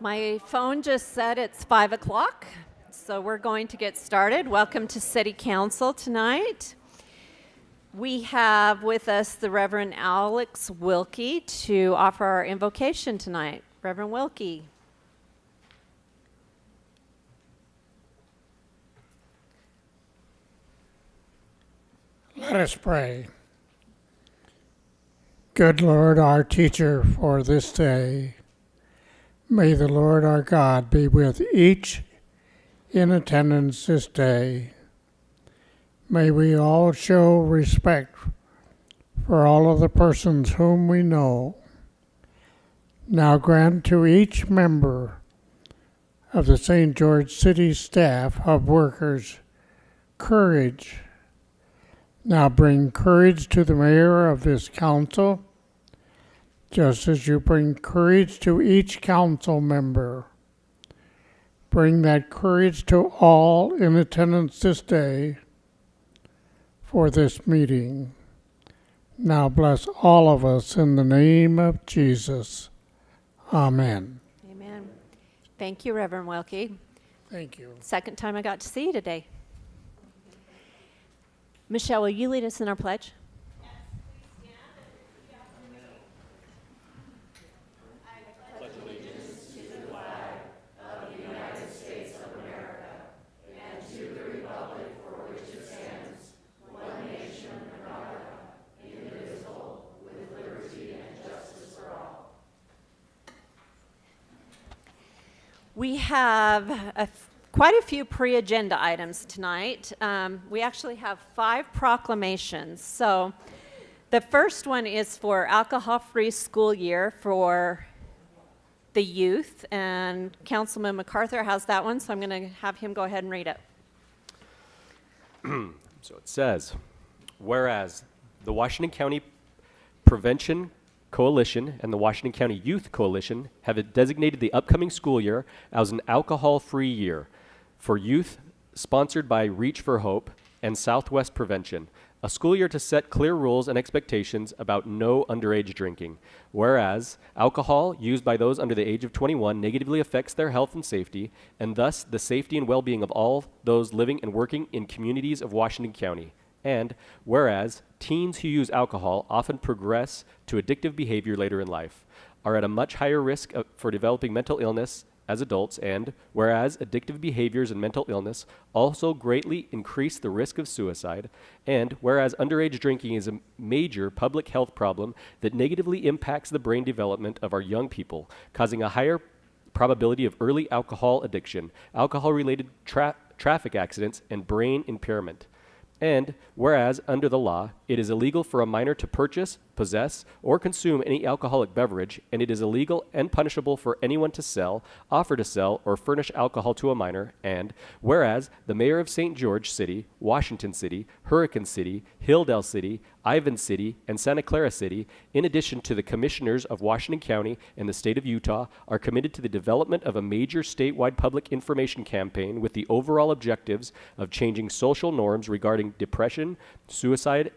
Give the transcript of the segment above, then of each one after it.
My phone just said it's 5 o'clock, so we're going to get started. Welcome to City Council tonight. We have with us the Reverend Alex Wilkie to offer our invocation tonight. Reverend Wilkie. Let us pray. Good Lord, our teacher for this day, may the Lord our God be with each in attendance this day. May we all show respect for all of the persons whom we know. Now grant to each member of the St. George City staff of workers courage. Now bring courage to the mayor of this council, just as you bring courage to each council member. Bring that courage to all in attendance this day for this meeting. Now bless all of us in the name of Jesus. Amen. Amen. Thank you, Reverend Wilkie. Thank you. Second time I got to see you today. Michelle, will you lead us in our pledge? Yes, please stand and I pledge allegiance to the flag of the United States of America and to the republic for which it stands, one nation under God, indivisible, with liberty and justice for all. We have quite a few pre-agenda items tonight. We actually have 5 proclamations. So the first one is for alcohol-free school year for the youth, and Councilman MacArthur has that one, so I'm going to have him go ahead and read it. So it says, whereas the Washington County Prevention Coalition and the Washington County Youth Coalition have designated the upcoming school year as an alcohol-free year for youth, sponsored by Reach for Hope and Southwest Prevention, a school year to set clear rules and expectations about no underage drinking. Whereas alcohol used by those under the age of 21 negatively affects their health and safety, and thus the safety and well-being of all those living and working in communities of Washington County. And whereas teens who use alcohol often progress to addictive behavior later in life, are at a much higher risk for developing mental illness as adults, and whereas addictive behaviors and mental illness also greatly increase the risk of suicide, and whereas underage drinking is a major public health problem that negatively impacts the brain development of our young people, causing a higher probability of early alcohol addiction, alcohol-related traffic accidents, and brain impairment. And whereas, under the law, it is illegal for a minor to purchase, possess, or consume any alcoholic beverage, and it is illegal and punishable for anyone to sell, offer to sell, or furnish alcohol to a minor. And whereas, the mayor of St. George City, Washington City, Hurricane City, Hilldale City, Ivan City, and Santa Clara City, in addition to the commissioners of Washington County and the state of Utah, are committed to the development of a major statewide public information campaign with the overall objectives of changing social norms regarding depression, suicide,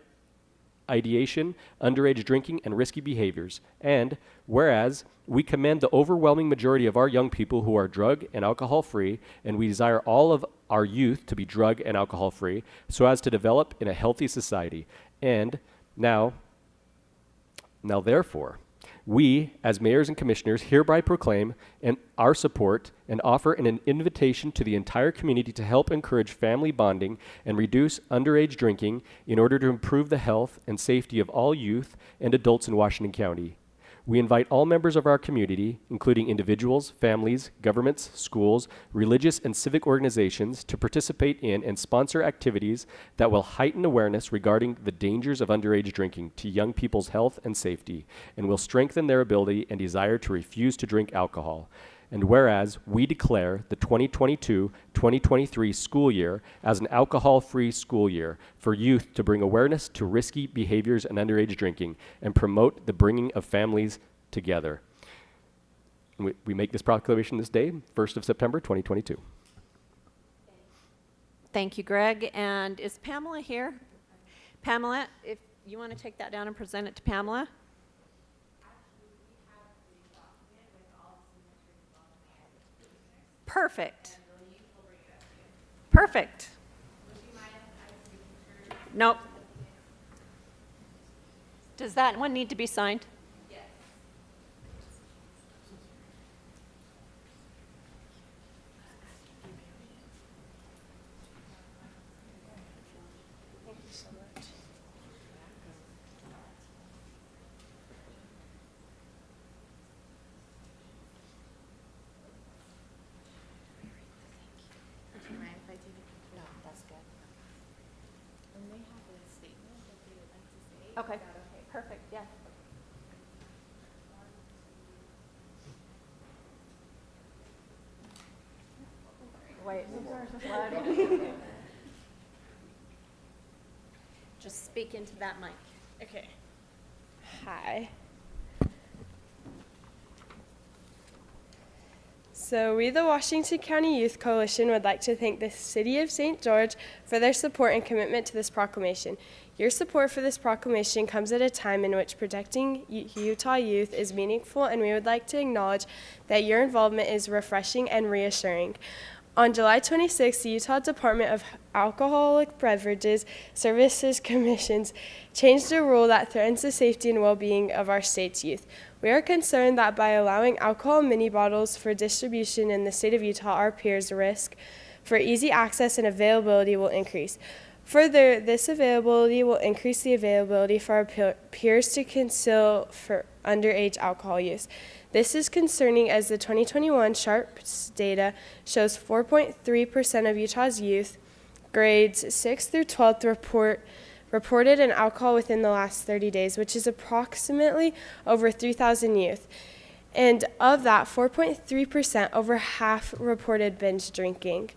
ideation, underage drinking, and risky behaviors. And whereas we commend the overwhelming majority of our young people who are drug and alcohol free, and we desire all of our youth to be drug and alcohol free so as to develop in a healthy society. And now therefore, we, as mayors and commissioners, hereby proclaim our support and offer an invitation to the entire community to help encourage family bonding and reduce underage drinking in order to improve the health and safety of all youth and adults in Washington County. We invite all members of our community, including individuals, families, governments, schools, religious and civic organizations, to participate in and sponsor activities that will heighten awareness regarding the dangers of underage drinking to young people's health and safety, and will strengthen their ability and desire to refuse to drink alcohol. And whereas we declare the 2022-2023 school year as an alcohol-free school year for youth to bring awareness to risky behaviors and underage drinking and promote the bringing of families together. And we make this proclamation this day, 1st of September, 2022. Thank you, Greg. And is Pamela here? Pamela, if you want to take that down and present it to Pamela. Perfect. Perfect. Nope. Does that one need to be signed? Okay, perfect, yeah. Wait. Just speak into that mic. Okay. Hi. So we, the Washington County Youth Coalition, would like to thank the City of St. George for their support and commitment to this proclamation. Your support for this proclamation comes at a time in which protecting Utah youth is meaningful, and we would like to acknowledge that your involvement is refreshing and reassuring. On July 26th, the Utah Department of Alcoholic Beverages Services Commissions changed a rule that threatens the safety and well-being of our state's youth. We are concerned that by allowing alcohol mini bottles for distribution in the state of Utah, our peers' risk for easy access and availability will increase. Further, this availability will increase the availability for our peers to conceal for underage alcohol use. This is concerning as the 2021 Sharps data shows 4.3% of Utah's youth, grades 6 through 12, reported an alcohol within the last 30 days, which is approximately over 3,000 youth. And of that, 4.3%, over half reported binge drinking,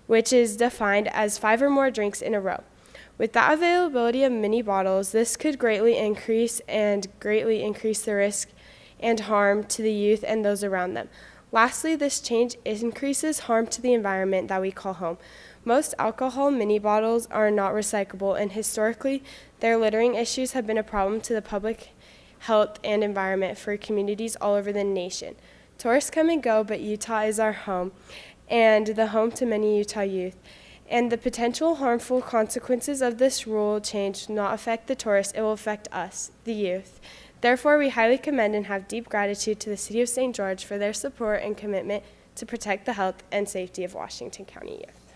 which is defined as 5 or more drinks in a row. With that availability of mini bottles, this could greatly increase the risk and harm to the youth and those around them. Lastly, this change increases harm to the environment that we call home. Most alcohol mini bottles are not recyclable, and historically, their littering issues have been a problem to the public health and environment for communities all over the nation. Tourists come and go, but Utah is our home, and the home to many Utah youth. And the potential harmful consequences of this rule change will not affect the tourists, it will affect us, the youth. Therefore, we highly commend and have deep gratitude to the City of St. George for their support and commitment to protect the health and safety of Washington County youth.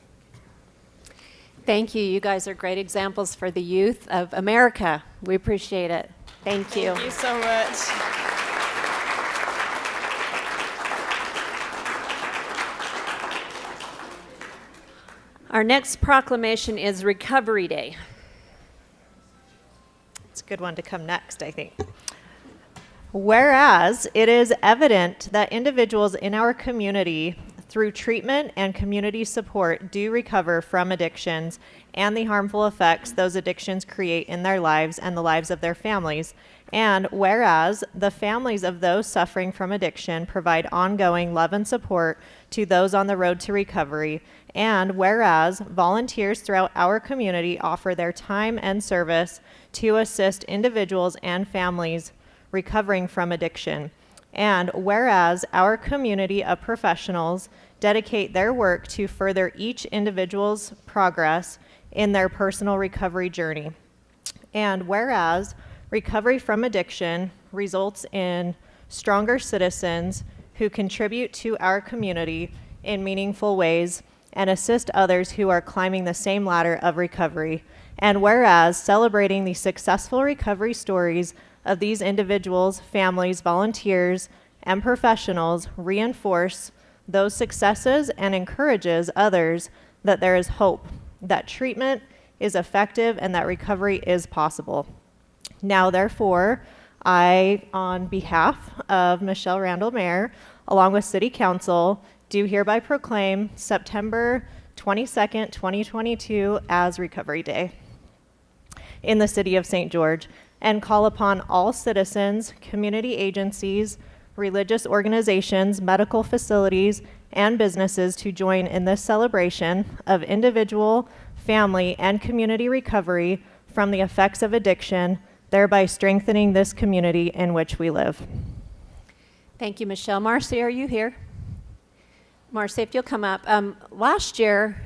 Thank you. You guys are great examples for the youth of America. We appreciate it. Thank you. Thank you so much. Our next proclamation is Recovery Day. It's a good one to come next, I think. Whereas it is evident that individuals in our community, through treatment and community support, do recover from addictions and the harmful effects those addictions create in their lives and the lives of their families. And whereas the families of those suffering from addiction provide ongoing love and support to those on the road to recovery. And whereas volunteers throughout our community offer their time and service to assist individuals and families recovering from addiction. And whereas our community of professionals dedicate their work to further each individual's progress in their personal recovery journey. And whereas recovery from addiction results in stronger citizens who contribute to our community in meaningful ways and assist others who are climbing the same ladder of recovery. And whereas celebrating the successful recovery stories of these individuals, families, volunteers, and professionals reinforce those successes and encourages others that there is hope, that treatment is effective, and that recovery is possible. Now, therefore, I, on behalf of Michelle Randall Mayor, along with City Council, do hereby proclaim September 22nd, 2022 as Recovery Day in the City of St. George, and call upon all citizens, community agencies, religious organizations, medical facilities, and businesses to join in this celebration of individual, family, and community recovery from the effects of addiction, thereby strengthening this community in which we live. Thank you, Michelle. Marcy, are you here? Marcy, if you'll come up. Last year,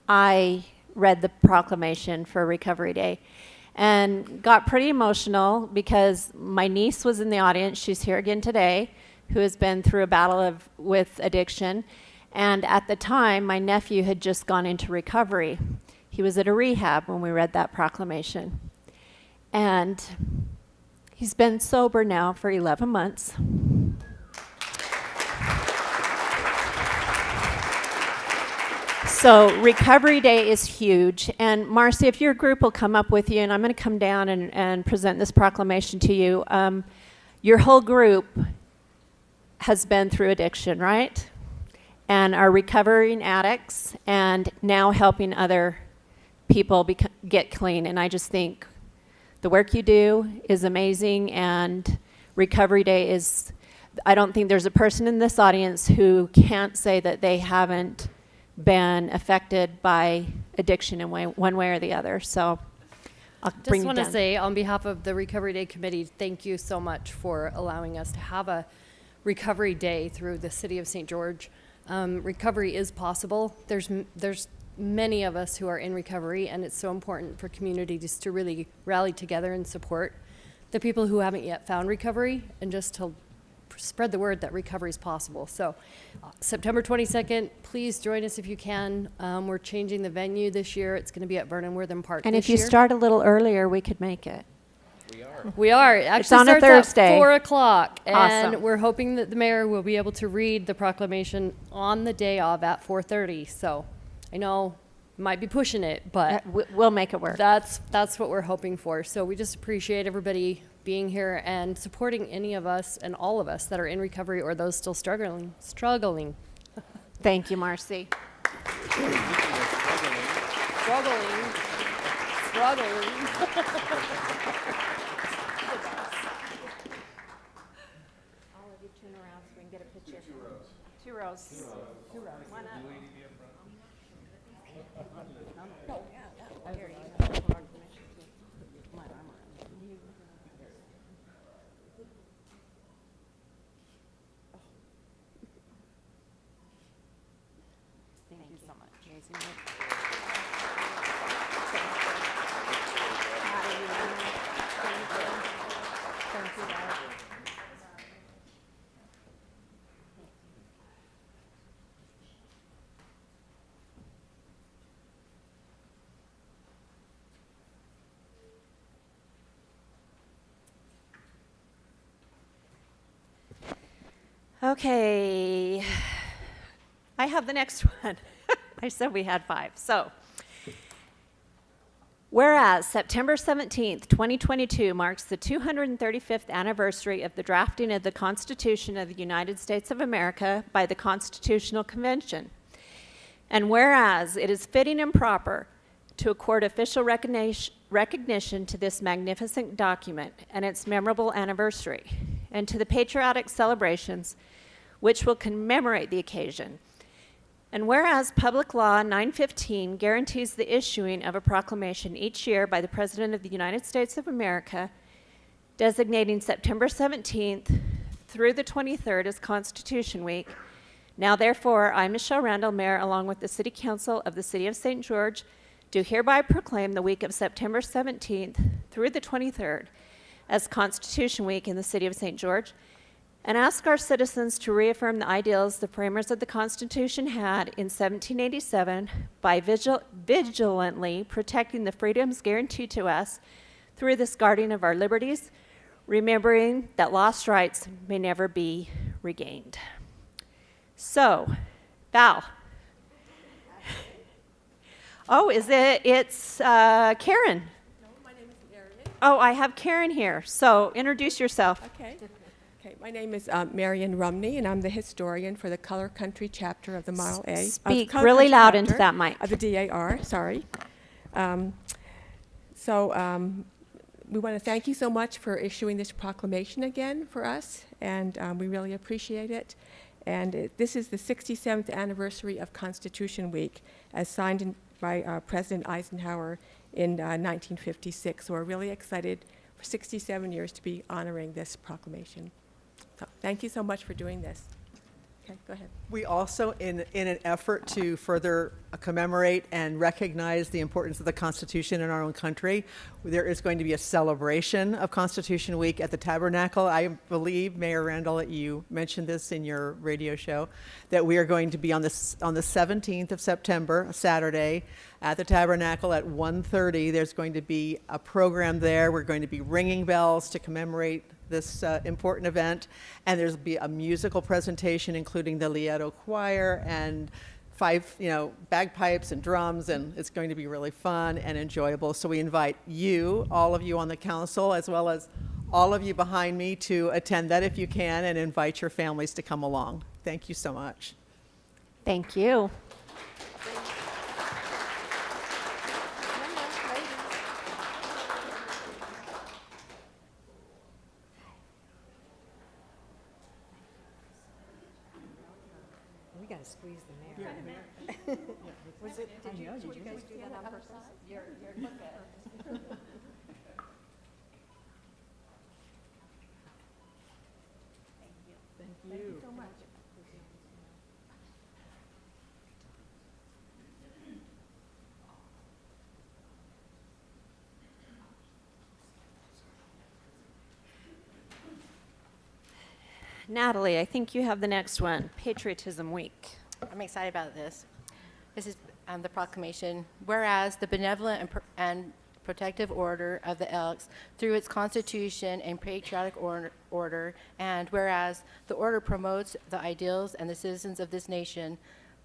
I read the proclamation for Recovery Day and got pretty emotional because my niece was in the audience. She's here again today, who has been through a battle with addiction. And at the time, my nephew had just gone into recovery. He was at a rehab when we read that proclamation. And he's been sober now for 11 months. So Recovery Day is huge. And Marcy, if your group will come up with you, and I'm going to come down and present this proclamation to you. Your whole group has been through addiction, right? And are recovering addicts and now helping other people get clean. And I just think the work you do is amazing, and Recovery Day is, I don't think there's a person in this audience who can't say that they haven't been affected by addiction in one way or the other. So I'll bring Just you want to down. say, on behalf of the Recovery Day Committee, thank you so much for allowing us to have a Recovery Day through the City of St. George. Recovery is possible. There's many of us who are in recovery, and it's so important for communities to really rally together and support the people who haven't yet found recovery, and just to spread the word that recovery is possible. So September 22nd, please join us if you can. We're changing the venue this year. It's going to be at Vernon Wortham Park And this if you year. start a little earlier, we could make it. We are. It actually on a starts Thursday. at 4 o'clock. And Awesome. we're hoping that the mayor will be able to read the proclamation on the day of at 4:30. So I know might be pushing it, but We'll make it work. that's what we're hoping for. So we just appreciate everybody being here and supporting any of us and all of us that are in recovery or those still struggling. Thank you, Marcy. All of you turn around so we can get a picture. 2 rows. 2 rows. One up. Thank you so much. Amazing work. Thank you, guys. Okay, I have the next one. I said we had 5. So, whereas September 17th, 2022 marks the 235th anniversary of the drafting of the Constitution of the United States of America by the Constitutional Convention, and whereas it is fitting and proper to accord official recognition to this magnificent document and its memorable anniversary, and to the patriotic celebrations which will commemorate the occasion. And whereas Public Law 915 guarantees the issuing of a proclamation each year by the President of the United States of America, designating September 17th through the 23rd as Constitution Week, now therefore, I, Michelle Randall, Mayor, along with the City Council of the City of St. George, do hereby proclaim the week of September 17th through the 23rd as Constitution Week in the City of St. George, and ask our citizens to reaffirm the ideals the framers of the Constitution had in 1787 by vigilantly protecting the freedoms guaranteed to us through this guarding of our liberties, remembering that lost rights may never be regained. So, Val. Oh, is it? It's Karen. No, my name is Marion. Oh, I have Karen here. So, introduce yourself. Okay. My name is Marion Rumney, and I'm the historian for the Color Country chapter of the Model A. Speak Color really Country loud into chapter that mic. Of the DAR, sorry. We want to thank you so much for issuing this proclamation again for us, and we really appreciate it. And this is the 67th anniversary of Constitution Week, as signed by President Eisenhower in 1956. So we're really excited for 67 years to be honoring this proclamation. So thank you so much for doing this. Okay, go ahead. We also, in an effort to further commemorate and recognize the importance of the Constitution in our own country, there is going to be a celebration of Constitution Week at the Tabernacle. I believe, Mayor Randall, that you mentioned this in your radio show, that we are going to be on the 17th of September, Saturday, at the Tabernacle at 1:30. There's going to be a program there. We're going to be ringing bells to commemorate this important event, and there'll be a musical presentation including the Lieto Choir and 5 bagpipes and drums, and it's going to be really fun and enjoyable. So we invite you, all of you on the council, as well as all of you behind me, to attend that if you can, and invite your families to come along. Thank you so much. Thank you. We gotta squeeze the mayor. Was it, did you guys do that on purpose? You're Thank you so much. Natalie, I think you have the next one, Patriotism Week. I'm excited about this. This is the proclamation. Whereas the benevolent and protective order of the Elks, through its constitution and patriotic order, and whereas the order promotes the ideals and the citizens of this nation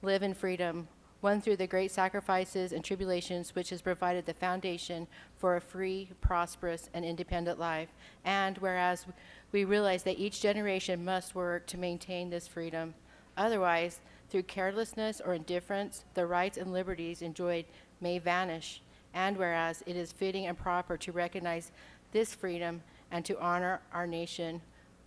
live in freedom, won through the great sacrifices and tribulations which has provided the foundation for a free, prosperous, and independent life, and whereas we realize that each generation must work to maintain this freedom. Otherwise, through carelessness or indifference, the rights and liberties enjoyed may vanish. And whereas it is fitting and proper to recognize this freedom and to honor our nation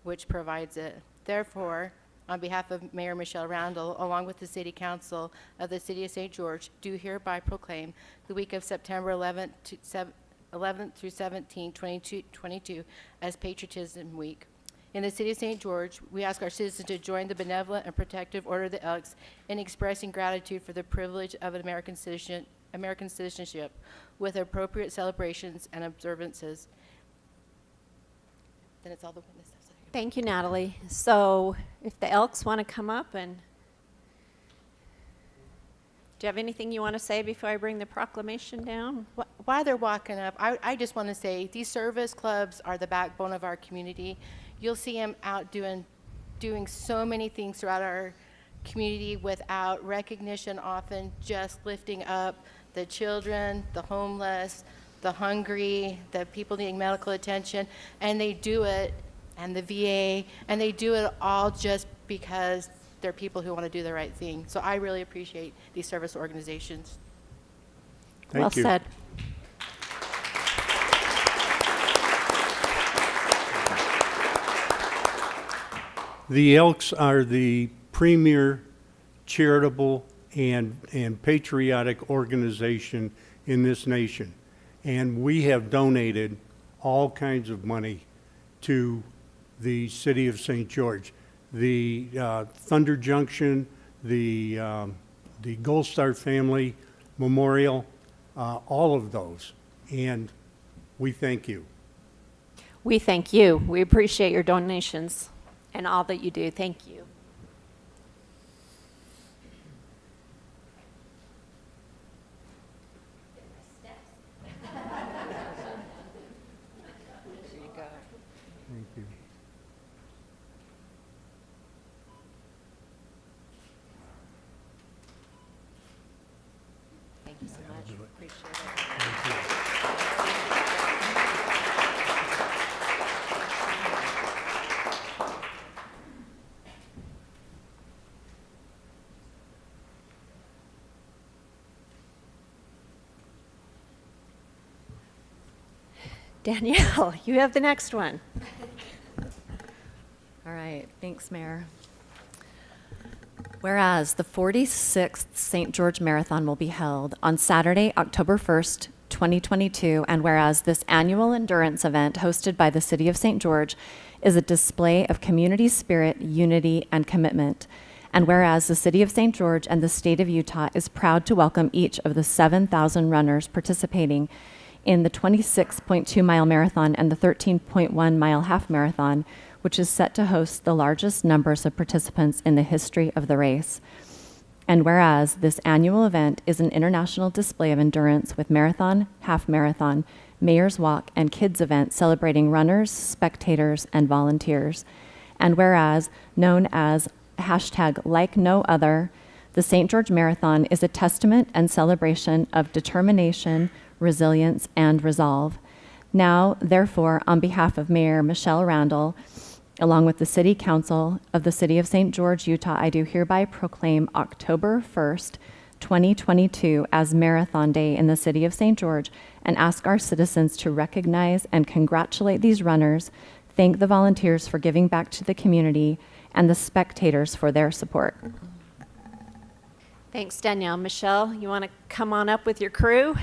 which provides it. Therefore, on behalf of Mayor Michelle Randall, along with the City Council of the City of St. George, do hereby proclaim the week of September 11th through 17th, 2022 as Patriotism Week. In the City of St. George, we ask our citizens to join the benevolent and protective order of the Elks in expressing gratitude for the privilege of an American citizenship with appropriate celebrations and observances. Then it's all the witness stuff. Thank you, Natalie. So if the Elks want to come up, and do you have anything you want to say before I bring the proclamation down? While they're walking up, I just want to say these service clubs are the backbone of our community. You'll see them out doing so many things throughout our community without recognition, often just lifting up the children, the homeless, the hungry, the people needing medical attention, and they do it, and the VA, and they do it all just because they're people who want to do the right thing. So I really appreciate these service organizations. Thank you. Well said. The Elks are the premier charitable and patriotic organization in this nation. And we have donated all kinds of money to the City of St. George. The Thunder Junction, the Gold Star Family Memorial, all of those. And we thank you. We thank you. We appreciate your donations and all that you do. Thank you. Thank you. Thank you so much. Appreciate it. Danielle, you have the next one. All right, thanks, Mayor. Whereas the 46th St. George Marathon will be held on Saturday, October 1st, 2022, and whereas this annual endurance event hosted by the City of St. George is a display of community spirit, unity, and commitment. And whereas the City of St. George and the State of Utah is proud to welcome each of the 7,000 runners participating in the 26.2-mile marathon and the 13.1-mile half marathon, which is set to host the largest numbers of participants in the history of the race. And whereas this annual event is an international display of endurance with marathon, half marathon, Mayor's Walk, and kids event celebrating runners, spectators, and volunteers. And whereas, known as #LikeNoOther, the St. George Marathon is a testament and celebration of determination, resilience, and resolve. Now, therefore, on behalf of Mayor Michelle Randall, along with the City Council of the City of St. George, Utah, I do hereby proclaim October 1st, 2022 as Marathon Day in the City of St. George and ask our citizens to recognize and congratulate these runners, thank the volunteers for giving back to the community, and the spectators for their support. Thanks, Danielle. Michelle, you want to come on up with your crew?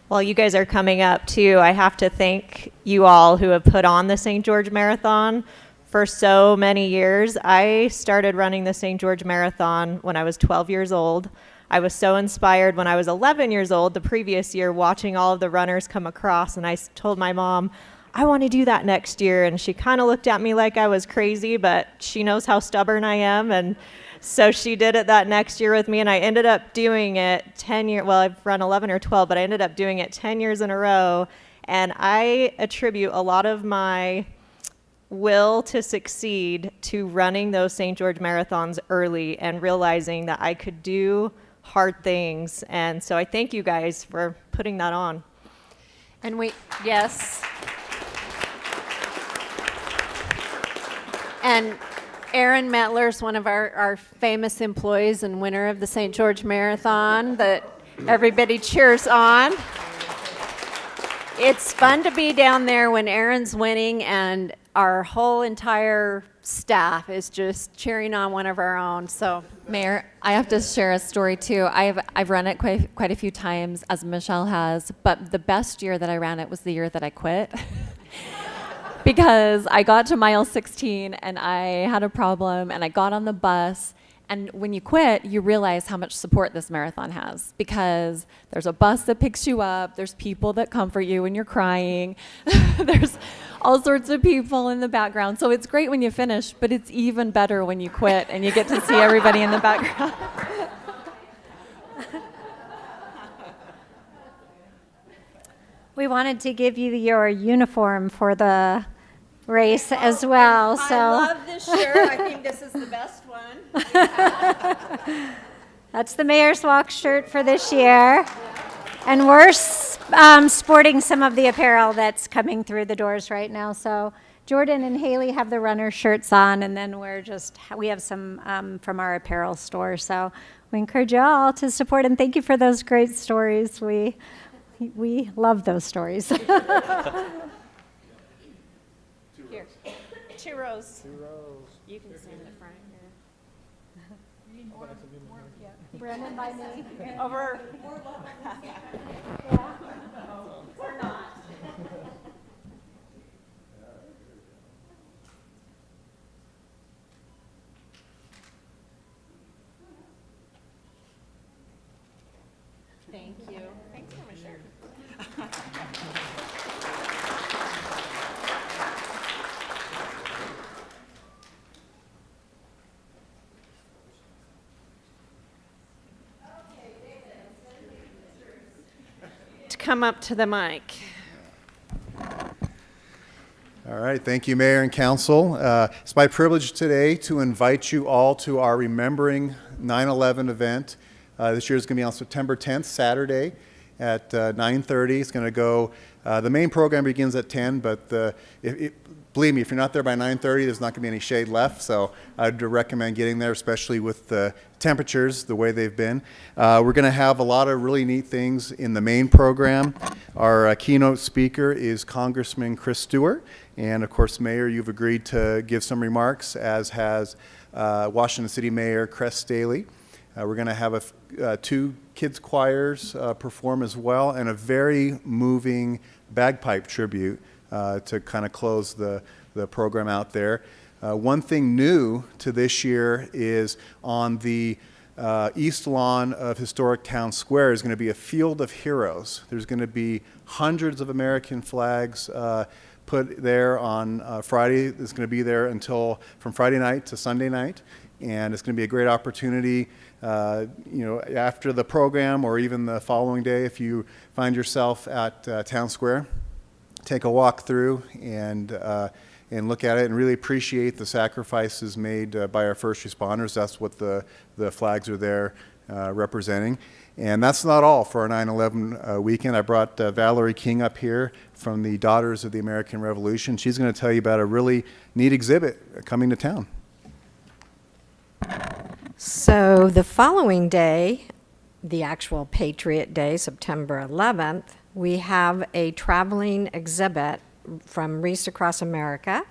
While you guys are coming up too, I have to thank you all who have put on the St. George Marathon for so many years. I started running the St. George Marathon when I was 12 years old. I was so inspired when I was 11 years old the previous year watching all of the runners come across, and I told my mom, I want to do that next year, and she kind of looked at me like I was crazy, but she knows how stubborn I am, and so she did it that next year with me, and I ended up doing it 10 years, well, I've run 11 or 12, but I ended up doing it 10 years in a row, and I attribute a lot of my will to succeed to running those St. George marathons early and realizing that I could do hard things, and so I thank you guys for putting that on. And yes. And Aaron Metler's one of our famous employees and winner of the St. George Marathon that everybody cheers on. It's fun to be down there when Aaron's winning and our whole entire staff is just cheering on one of our own. So, Mayor, I have to share a story too. I've run it quite a few times, as Michelle has, but the best year that I ran it was the year that I quit. Because I got to mile 16 and I had a problem and I got on the bus, and when you quit, you realize how much support this marathon has, because there's a bus that picks you up, there's people that comfort you when you're crying, there's all sorts of people in the background. So it's great when you finish, but it's even better when you quit and you get to see everybody in the background. We wanted to give you your uniform for the race as well. So I love this shirt. I think this is the best one. that's the Mayor's Walk shirt for this year. And we're sporting some of the apparel that's coming through the doors right now. So Jordan and Haley have the runner shirts on, and then we have some from our apparel store. So we encourage you all to support, and thank you for those great stories. We love those stories. Here, 2 rows. 2 rows. You can stand in the front here. Yeah. Brandon by me. Over. Yeah. Or not. Thank you. Thanks for my shirt. To come up to the mic. All right, thank you, Mayor and Council. It's my privilege today to invite you all to our Remembering 9/11 event. This year is going to be on September 10th, Saturday at 9:30. It's going to go, the main program begins at 10, but believe me, if you're not there by 9:30, there's not going to be any shade left, so I'd recommend getting there, especially with the temperatures the way they've been. We're going to have a lot of really neat things in the main program. Our keynote speaker is Congressman Chris Stewart, and of course, Mayor, you've agreed to give some remarks, as has Washington City Mayor Cress Staley. We're going to have 2 kids choirs perform as well, and a very moving bagpipe tribute to kind of close the program out there. One thing new to this year is on the east lawn of Historic Town Square is going to be a field of heroes. There's going to be hundreds of American flags put there on Friday. It's going to be there from Friday night to Sunday night, and it's going to be a great opportunity. After the program or even the following day, if you find yourself at Town Square, take a walk through and look at it and really appreciate the sacrifices made by our first responders. That's what the flags are there representing. And that's not all for our 9/11 weekend. I brought Valerie King up here from the Daughters of the American Revolution. She's going to tell you about a really neat exhibit coming to town. So the following day, the actual Patriot Day, September 11th, we have a traveling exhibit from Reese Across America.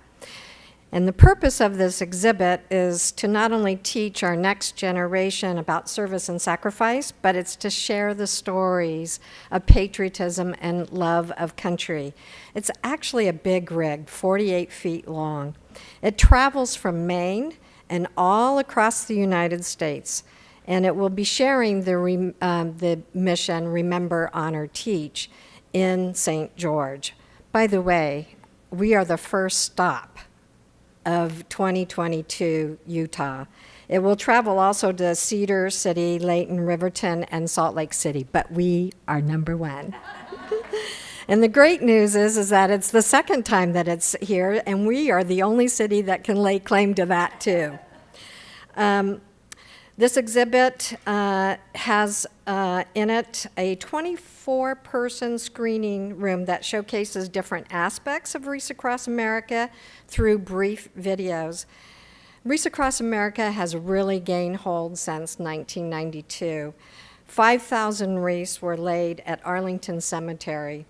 And the purpose of this exhibit is to not only teach our next generation about service and sacrifice, but it's to share the stories of patriotism and love of country. It's actually a big rig, 48 feet long. It travels from Maine and all across the United States. And it will be sharing the mission Remember, Honor, Teach in St. George. By the way, we are the first stop of 2022 Utah. It will travel also to Cedar City, Layton, Riverton, and Salt Lake City, but we are number one. And the great news is that it's the second time that it's here, and we are the only city that can lay claim to that too. This exhibit has in it a 24-person screening room that showcases different aspects of Reese Across America through brief videos. Reese Across America has really gained hold since 1992. 5,000 wreaths were laid at Arlington Cemetery.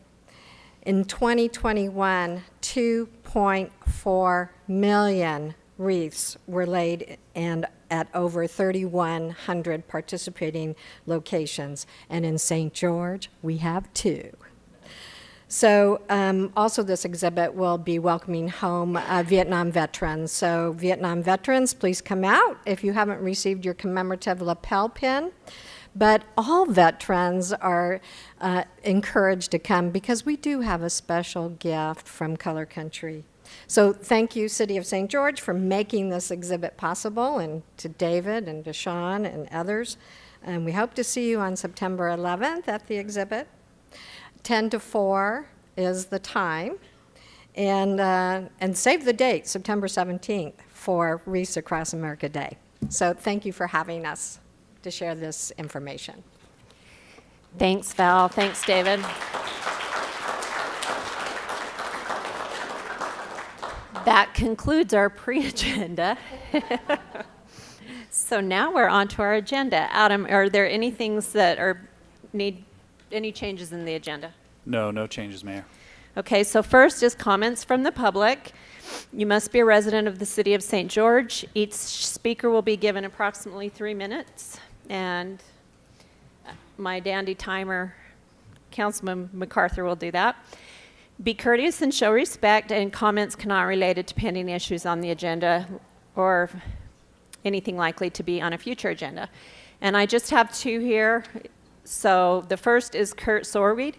In 2021, 2.4 million wreaths were laid and at over 3,100 participating locations. And in St. George, we have 2. So also this exhibit will be welcoming home Vietnam veterans. So Vietnam veterans, please come out if you haven't received your commemorative lapel pin. But all veterans are encouraged to come because we do have a special gift from Color Country. So thank you, City of St. George, for making this exhibit possible, and to David and to Sean and others. And we hope to see you on September 11th at the exhibit. 10 to 4 is the time. And save the date, September 17th, for Reese Across America Day. So thank you for having us to share this information. Thanks, Val. Thanks, David. That concludes our pre-agenda. So now we're on to our agenda. Adam, are there any things that need any changes in the agenda? No changes, Mayor. Okay, so first is comments from the public. You must be a resident of the City of St. George. Each speaker will be given approximately 3 minutes. And my dandy timer, Councilman MacArthur, will do that. Be courteous and show respect, and comments cannot relate to pending issues on the agenda or anything likely to be on a future agenda. And I just have 2 here. So the first is Kurt Sorweed.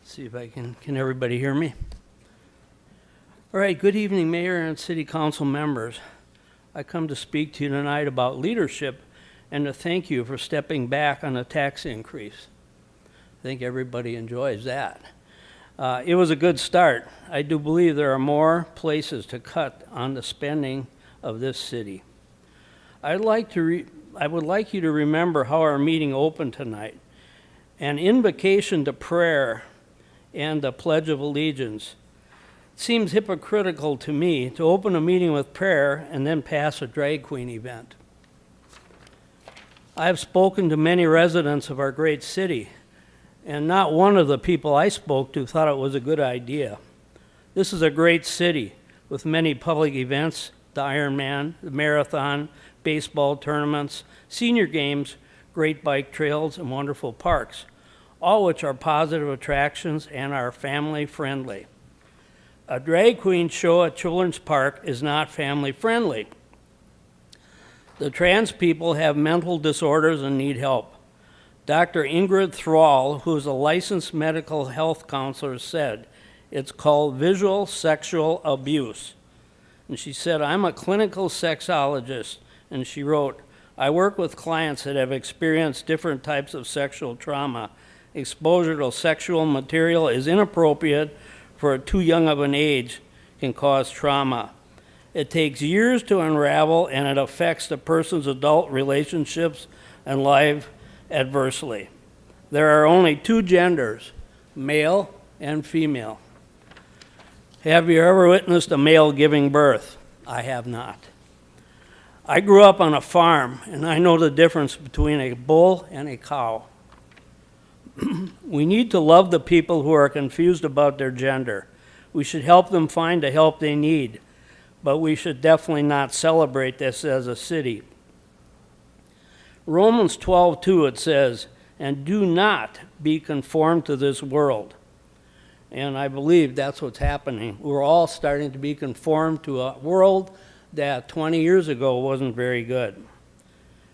See if I can everybody hear me? All right, good evening, Mayor and City Council members. I come to speak to you tonight about leadership and to thank you for stepping back on a tax increase. I think everybody enjoys that. It was a good start. I do believe there are more places to cut on the spending of this city. I would like you to remember how our meeting opened tonight. An invocation to prayer and the Pledge of Allegiance. It seems hypocritical to me to open a meeting with prayer and then pass a drag queen event. I have spoken to many residents of our great city, and not one of the people I spoke to thought it was a good idea. This is a great city with many public events, the Ironman, the marathon, baseball tournaments, senior games, great bike trails, and wonderful parks, all which are positive attractions and are family friendly. A drag queen show at Children's Park is not family friendly. The trans people have mental disorders and need help. Dr. Ingrid Thrall, who is a licensed medical health counselor, said, it's called visual sexual abuse. And she said, I'm a clinical sexologist. And she wrote, I work with clients that have experienced different types of sexual trauma. Exposure to sexual material is inappropriate for too young of an age, can cause trauma. It takes years to unravel, and it affects the person's adult relationships and life adversely. There are only two genders, male and female. Have you ever witnessed a male giving birth? I have not. I grew up on a farm, and I know the difference between a bull and a cow. We need to love the people who are confused about their gender. We should help them find the help they need, but we should definitely not celebrate this as a city. Romans 12:2, it says, and do not be conformed to this world. And I believe that's what's happening. We're all starting to be conformed to a world that 20 years ago wasn't very good.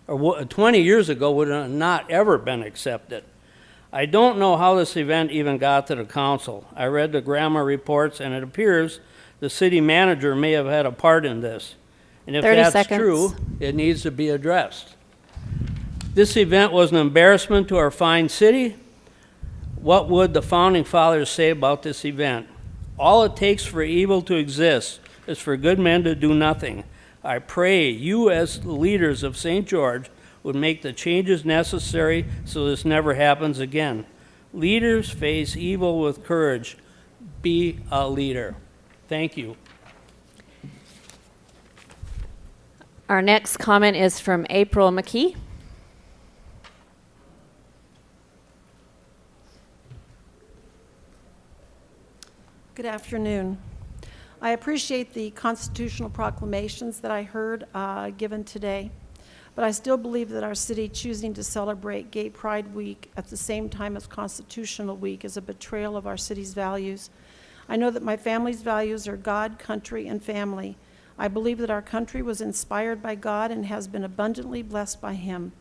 Or 20 years ago would have not ever been accepted. I don't know how this event even got to the council. I read the grammar reports, and it appears the city manager may have had a part in this. And if 30 that's seconds. true, it needs to be addressed. This event was an embarrassment to our fine city. What would the founding fathers say about this event? All it takes for evil to exist is for good men to do nothing. I pray you as the leaders of St. George would make the changes necessary so this never happens again. Leaders face evil with courage. Be a leader. Thank you. Our next comment is from April McKee. Good afternoon. I appreciate the constitutional proclamations that I heard given today, but I still believe that our city choosing to celebrate Gay Pride Week at the same time as Constitutional Week is a betrayal of our city's values. I know that my family's values are God, country, and family. I believe that our country was inspired by God and has been abundantly blessed by Him.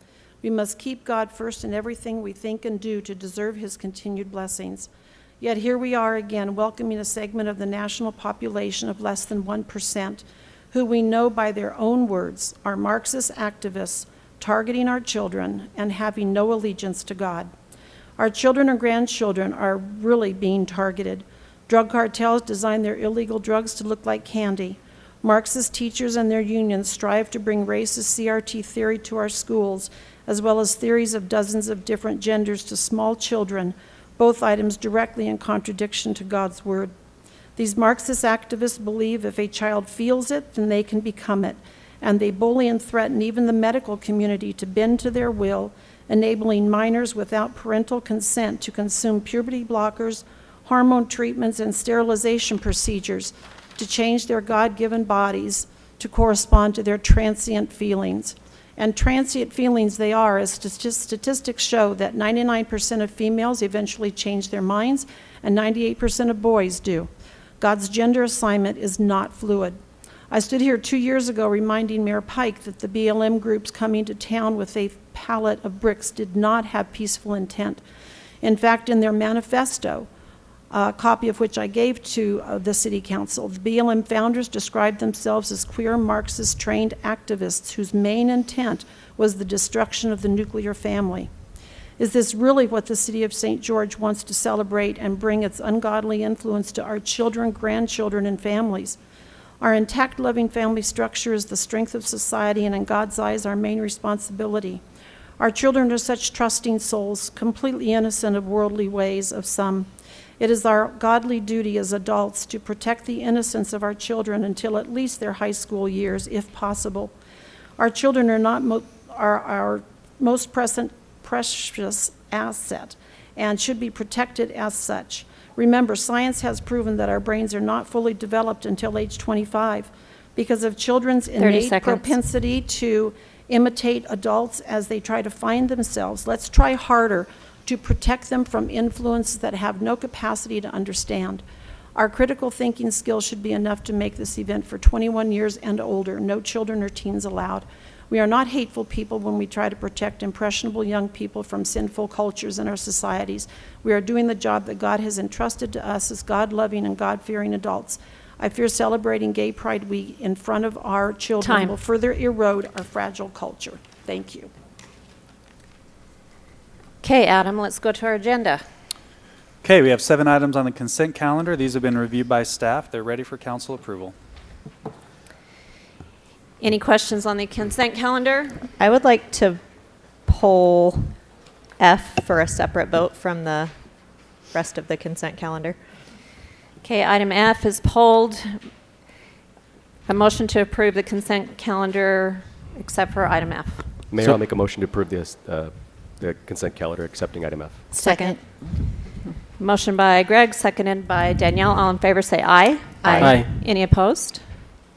We must keep God first in everything we think and do to deserve His continued blessings. Yet here we are again welcoming a segment of the national population of less than 1%, who we know by their own words are Marxist activists targeting our children and having no allegiance to God. Our children and grandchildren are really being targeted. Drug cartels design their illegal drugs to look like candy. Marxist teachers and their unions strive to bring racist CRT theory to our schools, as well as theories of dozens of different genders to small children, both items directly in contradiction to God's word. These Marxist activists believe if a child feels it, then they can become it, and they bully and threaten even the medical community to bend to their will, enabling minors without parental consent to consume puberty blockers, hormone treatments, and sterilization procedures to change their God-given bodies to correspond to their transient feelings. And transient feelings they are, as statistics show that 99% of females eventually change their minds, and 98% of boys do. God's gender assignment is not fluid. I stood here 2 years ago reminding Mayor Pike that the BLM groups coming to town with a pallet of bricks did not have peaceful intent. In fact, in their manifesto, a copy of which I gave to the City Council, the BLM founders described themselves as queer Marxist-trained activists whose main intent was the destruction of the nuclear family. Is this really what the City of St. George wants to celebrate and bring its ungodly influence to our children, grandchildren, and families? Our intact, loving family structure is the strength of society, and in God's eyes, our main responsibility. Our children are such trusting souls, completely innocent of worldly ways of some. It is our godly duty as adults to protect the innocence of our children until at least their high school years, if possible. Our children are not our most precious asset and should be protected as such. Remember, science has proven that our brains are not fully developed until age 25 because of children's 30 innate seconds. propensity to imitate adults as they try to find themselves. Let's try harder to protect them from influences that have no capacity to understand. Our critical thinking skills should be enough to make this event for 21 years and older. No children or teens allowed. We are not hateful people when we try to protect impressionable young people from sinful cultures in our societies. We are doing the job that God has entrusted to us as God-loving and God-fearing adults. I fear celebrating Gay Pride Week in front of our children Time. will further erode our fragile culture. Thank you. Okay, Adam, let's go to our agenda. Okay, we have 7 items on the consent calendar. These have been reviewed by staff. They're ready for council approval. Any questions on the consent calendar? I would like to poll F for a separate vote from the rest of the consent calendar. Okay, item F is polled. A motion to approve the consent calendar except for item F. Mayor, I'll make a motion to approve the consent calendar accepting item F. Second. Motion by Greg, seconded by Danielle. All in favor say aye. Aye. Any opposed?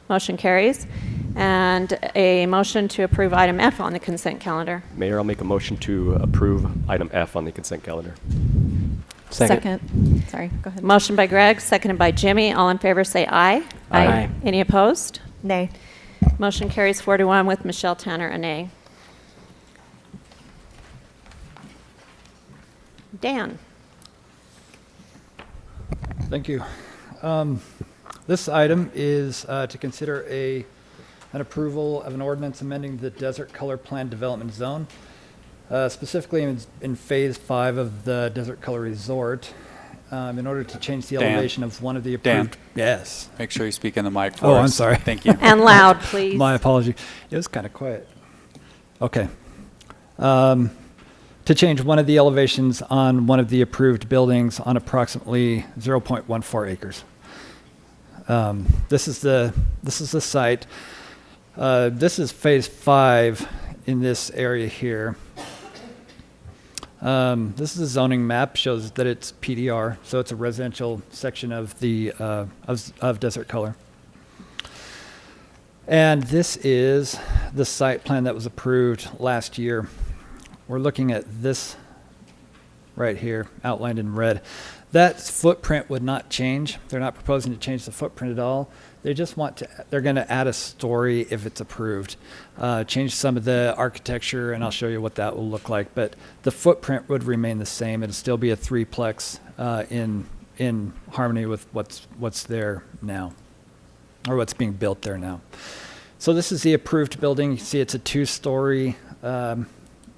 Motion carries. And a motion to approve item F on the consent calendar. Mayor, I'll make a motion to approve item F on the consent calendar. Second. Sorry, go ahead. Motion by Greg, seconded by Jimmy. All in favor say aye. Aye. Any opposed? Nay. Motion carries 4-1 with Michelle Tanner a nay. Dan. Thank you. This item is to consider an approval of an ordinance amending the Desert Color Plan Development Zone, specifically in Phase 5 of the Desert Color Resort, in order to change the Dan. elevation of one of the approved. Dan. Yes. Make sure you speak in the mic for us. Oh, I'm sorry. Thank you. And loud, please. My apology. It was kind of quiet. Okay. To change one of the elevations on one of the approved buildings on approximately 0.14 acres. This is the site. This is Phase 5 in this area here. This is a zoning map, shows that it's PDR, so it's a residential section of the of Desert Color. And this is the site plan that was approved last year. We're looking at this right here, outlined in red. That footprint would not change. They're not proposing to change the footprint at all. They just they're going to add a story if it's approved, change some of the architecture, and I'll show you what that will look like. But the footprint would remain the same. It'd still be a 3-plex in harmony with what's there now, or what's being built there now. So this is the approved building. You see it's a 2-story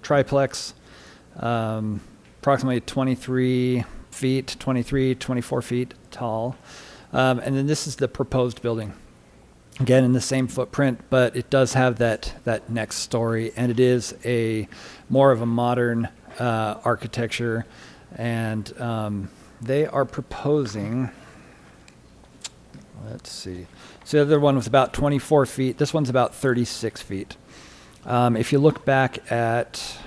triplex, approximately 24 feet tall. And then this is the proposed building. Again, in the same footprint, but it does have that next story, and it is more of a modern architecture. And they are proposing, let's see. So the other one was about 24 feet. This one's about 36 feet. If you look back at,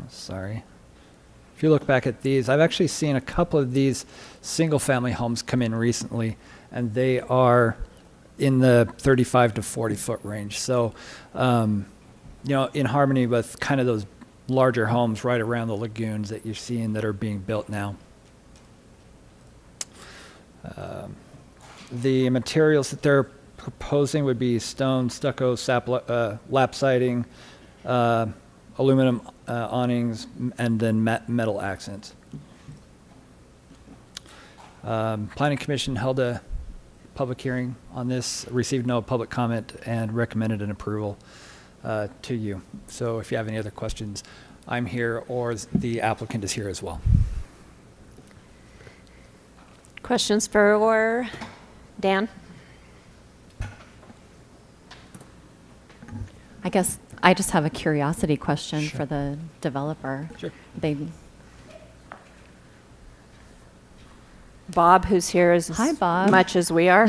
if you look back at these, I've actually seen a couple of these single-family homes come in recently, and they are in the 35 to 40-foot range. So, in harmony with kind of those larger homes right around the lagoons that you're seeing that are being built now. The materials that they're proposing would be stone, stucco, lap siding, aluminum awnings, and then metal accents. Planning Commission held a public hearing on this, received no public comment, and recommended an approval to you. So if you have any other questions, I'm here, or the applicant is here as well. Questions for Dan? I guess I just have a curiosity question for the developer. Sure. Bob, who's here, as Hi, Bob. much as we are.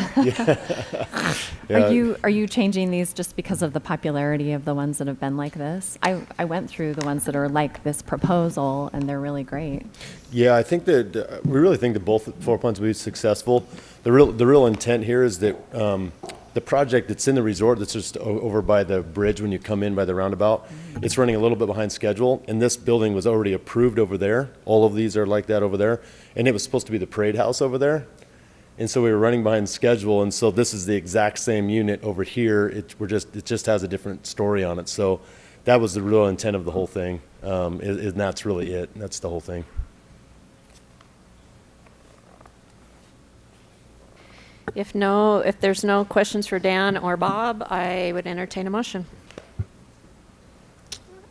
Are you changing these just because of the popularity of the ones that have been like this? I went through the ones that are like this proposal, and they're really great. Yeah, I think that we really think that both floor plans will be successful. The real intent here is that the project that's in the resort, that's just over by the bridge when you come in by the roundabout, it's running a little bit behind schedule, and this building was already approved over there. All of these are like that over there, and it was supposed to be the parade house over there. And so we were running behind schedule, and so this is the exact same unit over here. It just has a different story on it. So that was the real intent of the whole thing, and that's really it. That's the whole thing. If there's no questions for Dan or Bob, I would entertain a motion.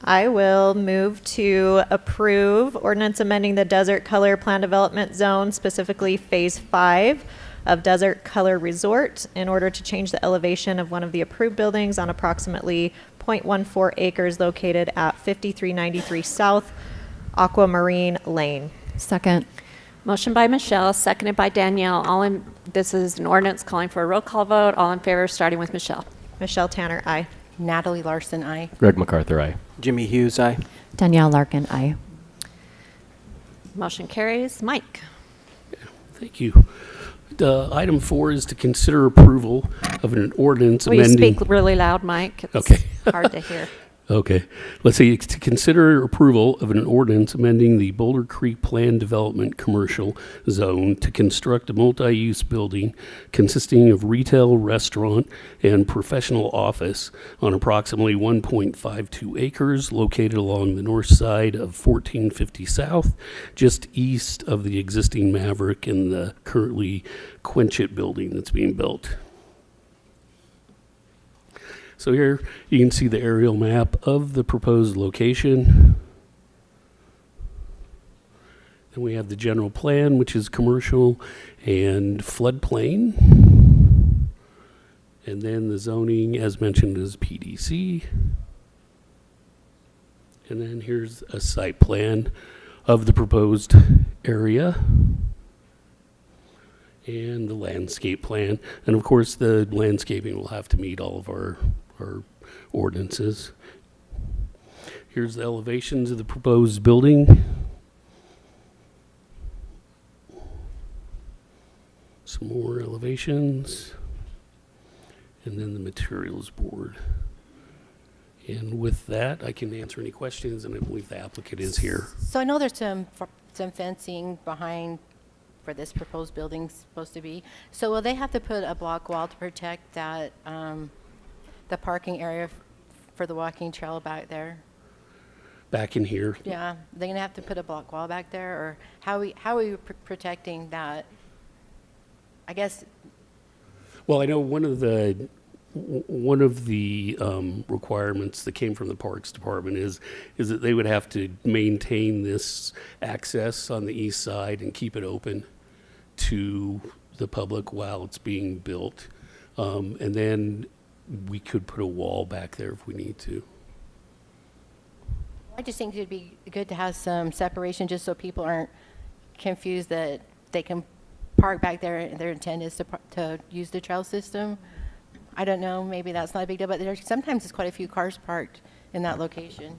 I will move to approve ordinance amending the Desert Color Plan Development Zone, specifically Phase 5 of Desert Color Resort, in order to change the elevation of one of the approved buildings on approximately 0.14 acres located at 5393 South Aquamarine Lane. Second. Motion by Michelle, seconded by Danielle. This is an ordinance calling for a roll call vote. All in favor, starting with Michelle. Michelle Tanner, aye. Natalie Larson, aye. Greg MacArthur, aye. Jimmy Hughes, aye. Danielle Larkin, aye. Motion carries. Mike. Thank you. Item 4 is to consider approval of an ordinance Will you amending. speak really loud, Mike? It's Okay. hard to hear. Okay. Let's see, to consider approval of an ordinance amending the Boulder Creek Plan Development Commercial Zone to construct a multi-use building consisting of retail, restaurant, and professional office on approximately 1.52 acres located along the north side of 1450 South, just east of the existing Maverick and the currently Quenchit building that's being built. So here you can see the aerial map of the proposed location. And we have the general plan, which is commercial and floodplain. And then the zoning, as mentioned, is PDC. And then here's a site plan of the proposed area. And the landscape plan. And of course, the landscaping will have to meet all of our ordinances. Here's the elevations of the proposed building. Some more elevations. And then the materials board. And with that, I can answer any questions, and I believe the applicant is here. So I know there's some fencing behind where this proposed building's supposed to be. So will they have to put a block wall to protect that, the parking area for the walking trail back there? Back in here. Yeah, they're gonna have to put a block wall back there, or how are we protecting that? I guess. Well, I know one of the requirements that came from the Parks Department is that they would have to maintain this access on the east side and keep it open to the public while it's being built, and then we could put a wall back there if we need to. I just think it'd be good to have some separation, just so people aren't confused that they can park back there and their intent is to use the trail system. I don't know, maybe that's not a big deal, but sometimes there's quite a few cars parked in that location.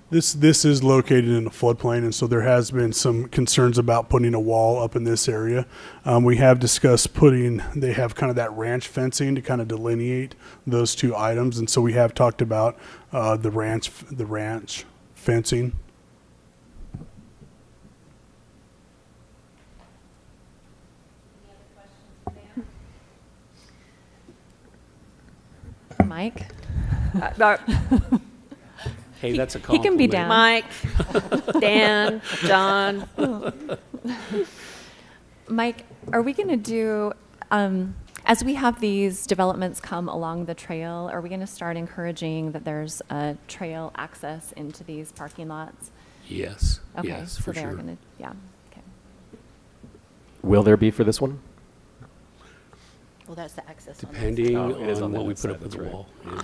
This is located in a floodplain, and so there has been some concerns about putting a wall up in this area. We have discussed they have kind of that ranch fencing to kind of delineate those two items, and so we have talked about the ranch fencing. Mike? Hey, that's a compliment. He can be down. Mike, Dan, John. Mike, are we going to do, as we have these developments come along the trail, are we going to start encouraging that there's a trail access into these parking lots? Yes. Okay, yes, so for they are sure. going to, yeah. Okay. Will there be for this one? Well, that's the access. Depending on on, it is on what that we put side, up with the that's right. wall. Yeah.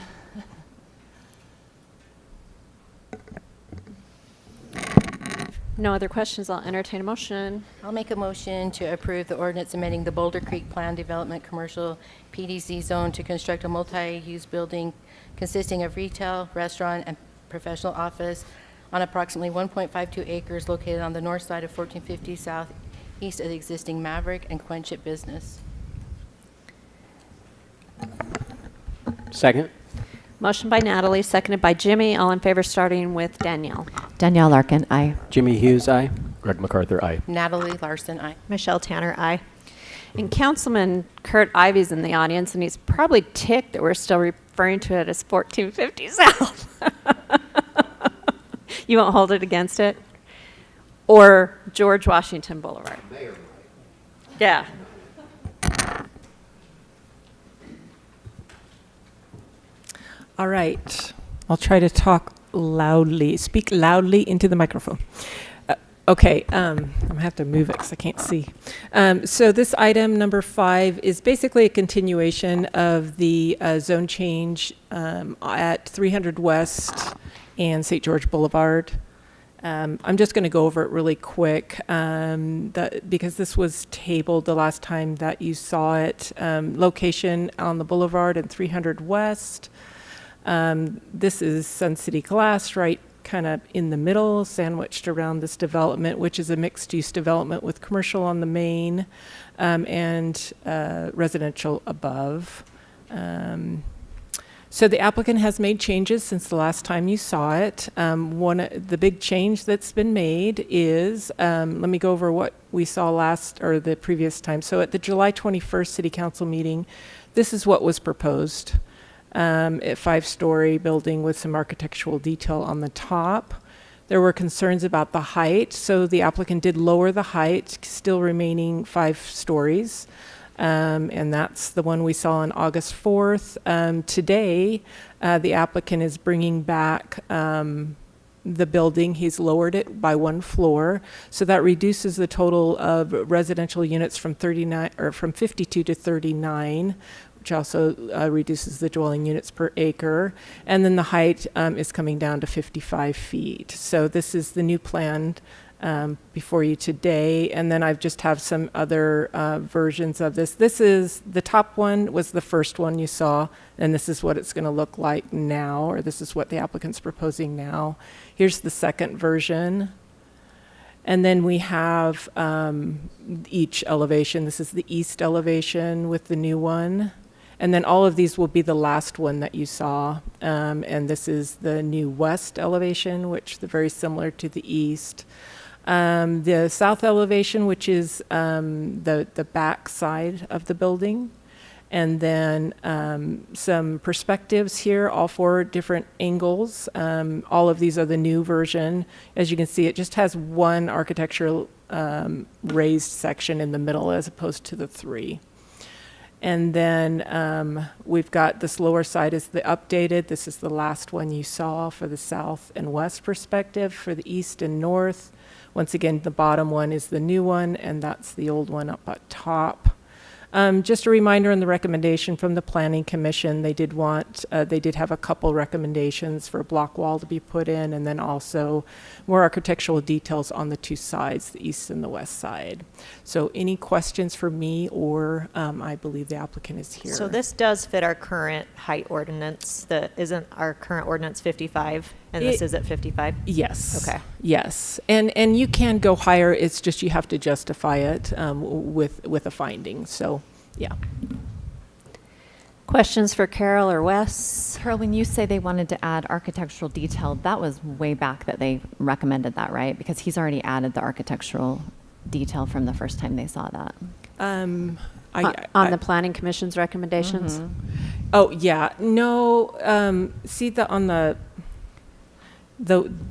No other questions. I'll entertain a motion. I'll make a motion to approve the ordinance amending the Boulder Creek Plan Development Commercial PDC Zone to construct a multi-use building consisting of retail, restaurant, and professional office on approximately 1.52 acres located on the north side of 1450 South, east of the existing Maverick and Quenchit business. Second. Motion by Natalie, seconded by Jimmy. All in favor, starting with Danielle. Danielle Larkin, aye. Jimmy Hughes, aye. Greg MacArthur, aye. Natalie Larson, aye. Michelle Tanner, aye. And Councilman Kurt Ivy's in the audience, and he's probably ticked that we're still referring to it as 1450 South. You won't hold it against it? Or George Washington Boulevard? Yeah. All right. I'll try to talk loudly, speak loudly into the microphone. Okay, I'm going to have to move it because I can't see. So this item, number 5, is basically a continuation of the zone change at 300 West and St. George Boulevard. I'm just going to go over it really quick because this was tabled the last time that you saw it. Location on the boulevard and 300 West. This is Sun City Glass, right kind of in the middle, sandwiched around this development, which is a mixed-use development with commercial on the main and residential above. So the applicant has made changes since the last time you saw it. The big change that's been made is, let me go over what we saw the previous time. So at the July 21st City Council meeting, this is what was proposed. A 5-story building with some architectural detail on the top. There were concerns about the height, so the applicant did lower the height, still remaining 5 stories. And that's the one we saw on August 4th. Today, the applicant is bringing back the building. He's lowered it by 1 floor, so that reduces the total of residential units from 52 to 39. Which also reduces the dwelling units per acre. And then the height is coming down to 55 feet. So this is the new plan before you today. And then I just have some other versions of this. This is, the top one was the first one you saw, and this is what it's going to look like now, or this is what the applicant's proposing now. Here's the second version. And then we have each elevation. This is the east elevation with the new one. And then all of these will be the last one that you saw. And this is the new west elevation, which is very similar to the east. The south elevation, which is the back side of the building. And then some perspectives here, all 4 different angles. All of these are the new version. As you can see, it just has 1 architectural raised section in the middle as opposed to the 3. And then we've got this lower side is the updated. This is the last one you saw for the south and west perspective. For the east and north, once again, the bottom one is the new one, and that's the old one up at top. Just a reminder on the recommendation from the Planning Commission, they did have a couple recommendations for a block wall to be put in, and then also more architectural details on the 2 sides, the east and the west side. So any questions for me, or I believe the applicant is here. So this does fit our current height ordinance. Isn't our current ordinance 55, and this is at 55? Yes. Okay. Yes, and you can go higher. It's just you have to justify it with a finding. So, yeah. Questions for Carol or Wes? Carol, when you say they wanted to add architectural detail, that was way back that they recommended that, right? Because he's already added the architectural detail from the first time they saw that. On the Planning Commission's recommendations? Mm-hmm. Oh, yeah. No, see on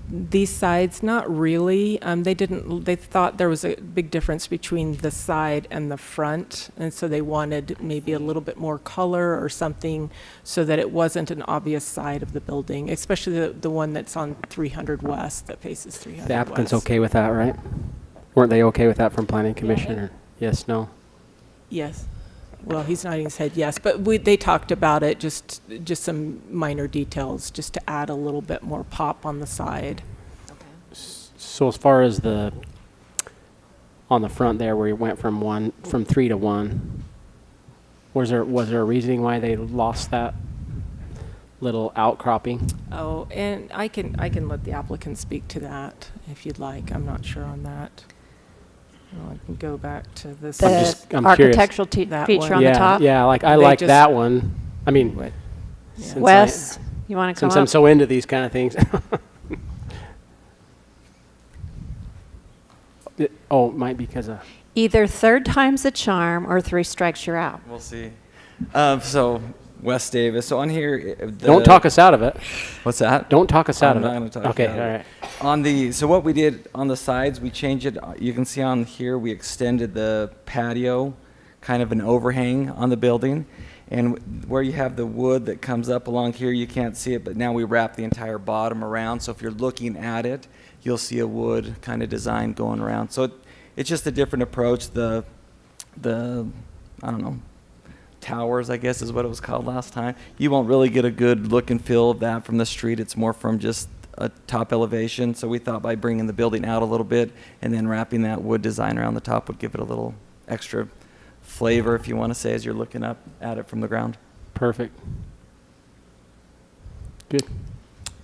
these sides, not really. They thought there was a big difference between the side and the front, and so they wanted maybe a little bit more color or something so that it wasn't an obvious side of the building, especially the one that's on 300 West that faces 300 The applicant's West. okay with that, right? Weren't they okay with that from Planning Commission? Or yes, no? Yes. Well, he's nodding his head yes, but they talked about it, just some minor details, just to add a little bit more pop on the side. So as far as on the front there where you went from 3 to 1, was there a reasoning why they lost that little outcropping? Oh, and I can let the applicant speak to that if you'd like. I'm not sure on that. I can go back to this. The I'm curious. architectural That feature one. on the top? Yeah, like I They like just- that one. I mean, since Wes, you want to come since I'm up? so into these kind of things. Oh, it might be because of. Either third time's a charm or 3 strikes you're out. We'll see. So, Wes Davis. So on here, Don't talk us out of it. What's that? Don't talk us out of it. I'm not going to talk Okay, you out of all it. right. On the so what we did on the sides, we changed it. You can see on here we extended the patio, kind of an overhang on the building, and where you have the wood that comes up along here, you can't see it, but now we wrap the entire bottom around. So if you're looking at it, you'll see a wood kind of design going around. So it's just a different approach. The I don't know, towers, I guess is what it was called last time. You won't really get a good look and feel of that from the street. It's more from just a top elevation. So we thought by bringing the building out a little bit and then wrapping that wood design around the top would give it a little extra flavor, if you want to say, as you're looking up at it from the ground. Perfect. Good.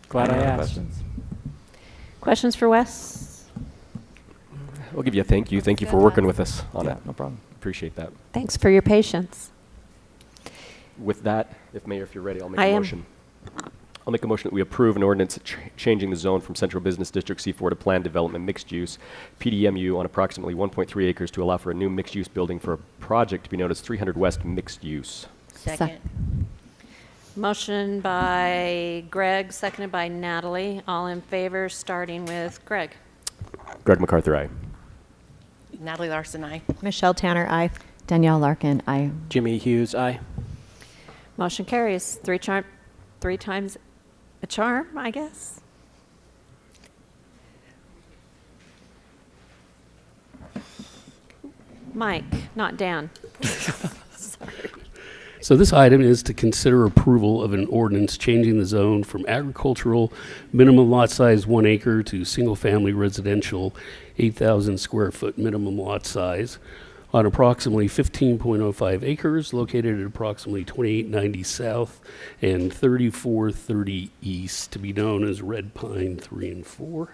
Glad I Any other asked. questions? Questions for Wes? We'll give you a thank you. Thank you for working with us on Yeah, it. no problem. Appreciate that. Thanks for your patience. With that, Mayor, if you're ready, I'll make I a am. motion. I'll make a motion that we approve an ordinance changing the zone from Central Business District C4 to Planned Development Mixed Use, PDMU, on approximately 1.3 acres to allow for a new mixed-use building for a project to be known as 300 West Mixed Use. Second. Motion by Greg, seconded by Natalie. All in favor, starting with Greg. Greg MacArthur, aye. Natalie Larson, aye. Michelle Tanner, aye. Danielle Larkin, aye. Jimmy Hughes, aye. Motion carries. 3 times a charm, I guess. Mike, not Dan. Sorry. So this item is to consider approval of an ordinance changing the zone from agricultural minimum lot size 1 acre to single-family residential 8,000 square foot minimum lot size on approximately 15.05 acres located at approximately 2890 South and 3430 East, to be known as Red Pine 3 and 4.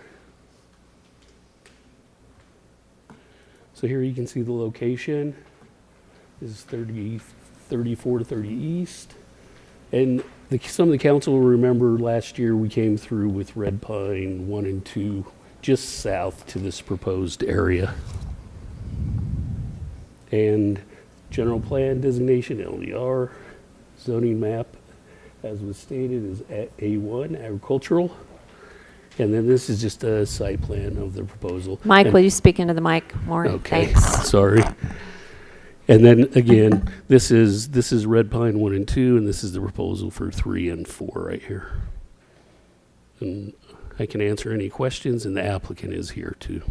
So here you can see the location. This is 34 to 30 East. And some of the council will remember last year we came through with Red Pine 1 and 2 just south to this proposed area. And general plan designation, LDR, zoning map, as was stated, is A1, agricultural. And then this is just a site plan of the proposal. Mike, And- will you speak into the mic more? Okay, Thanks. sorry. And then again, this is Red Pine 1 and 2, and this is the proposal for 3 and 4 right here. And I can answer any questions, and the applicant is here too.